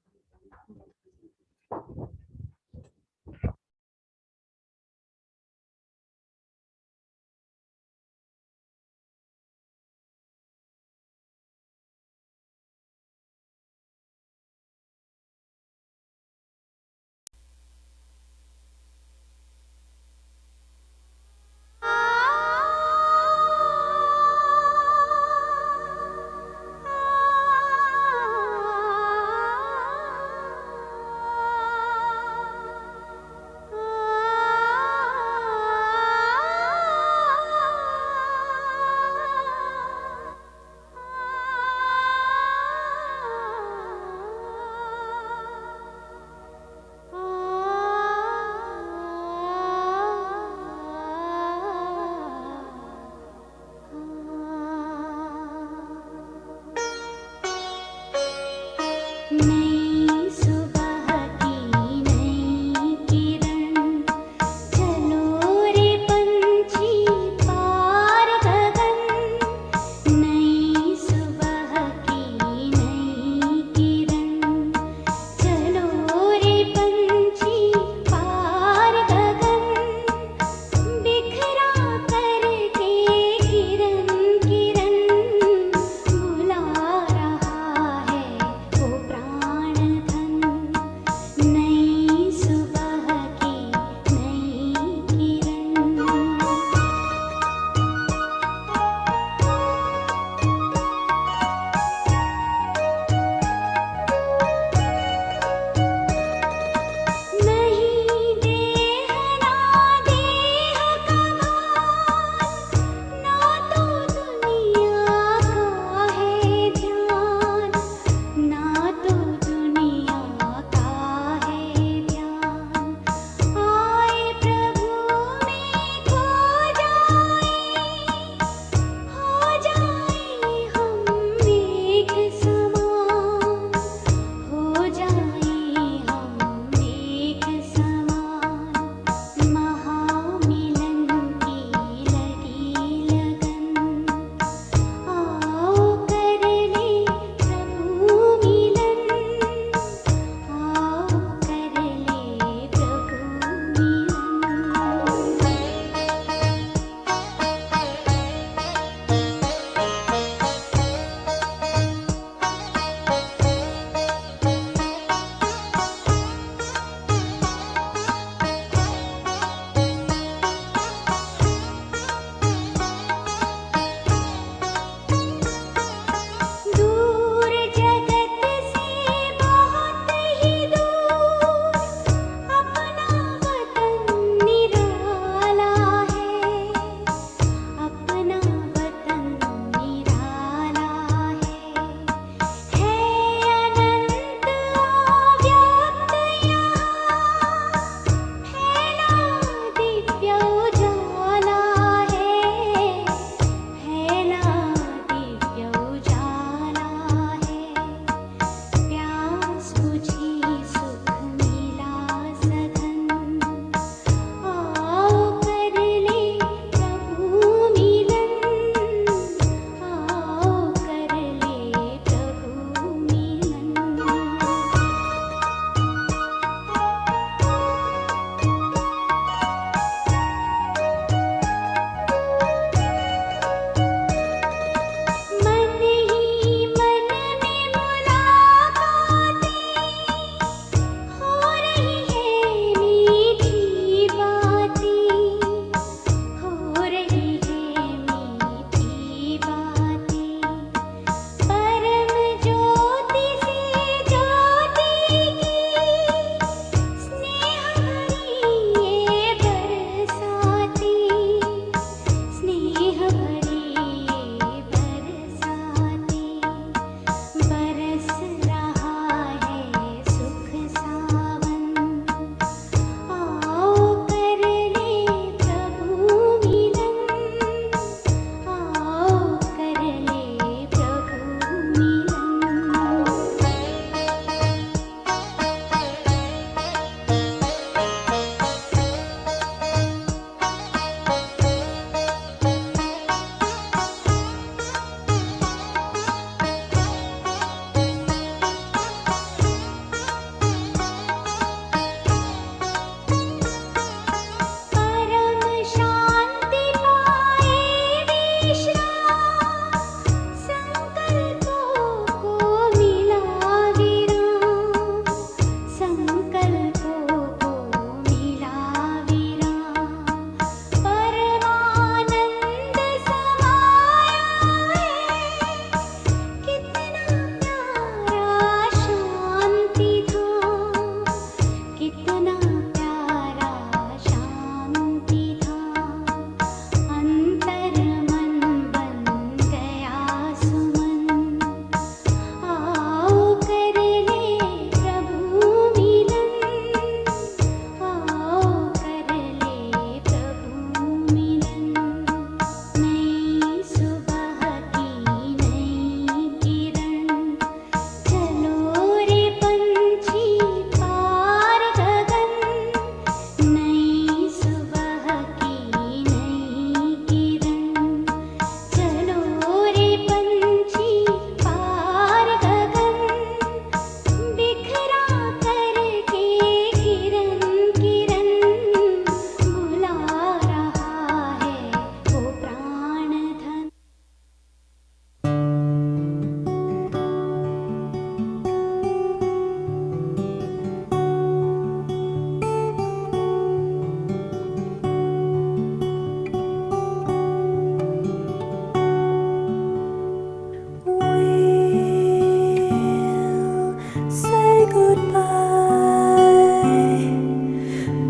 goodbye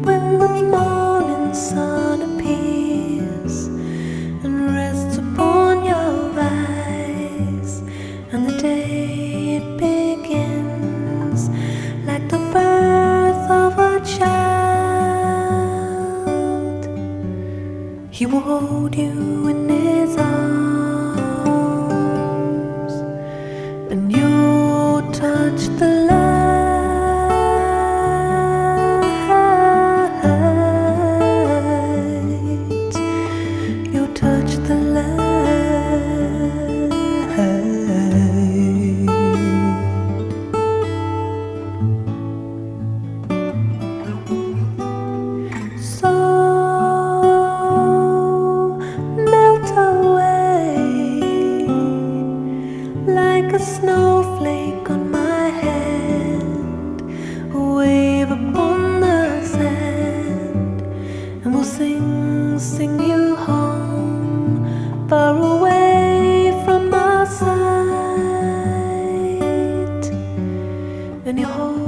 when the morning sun appears and rests upon your eyes, and the day it begins like the birth of a child. He will hold you in his arms, and you'll touch the light. You'll touch the light. So melt away like a snowflake on my hand, a wave upon the sand, and we'll sing you home, far away from our sight. And you hold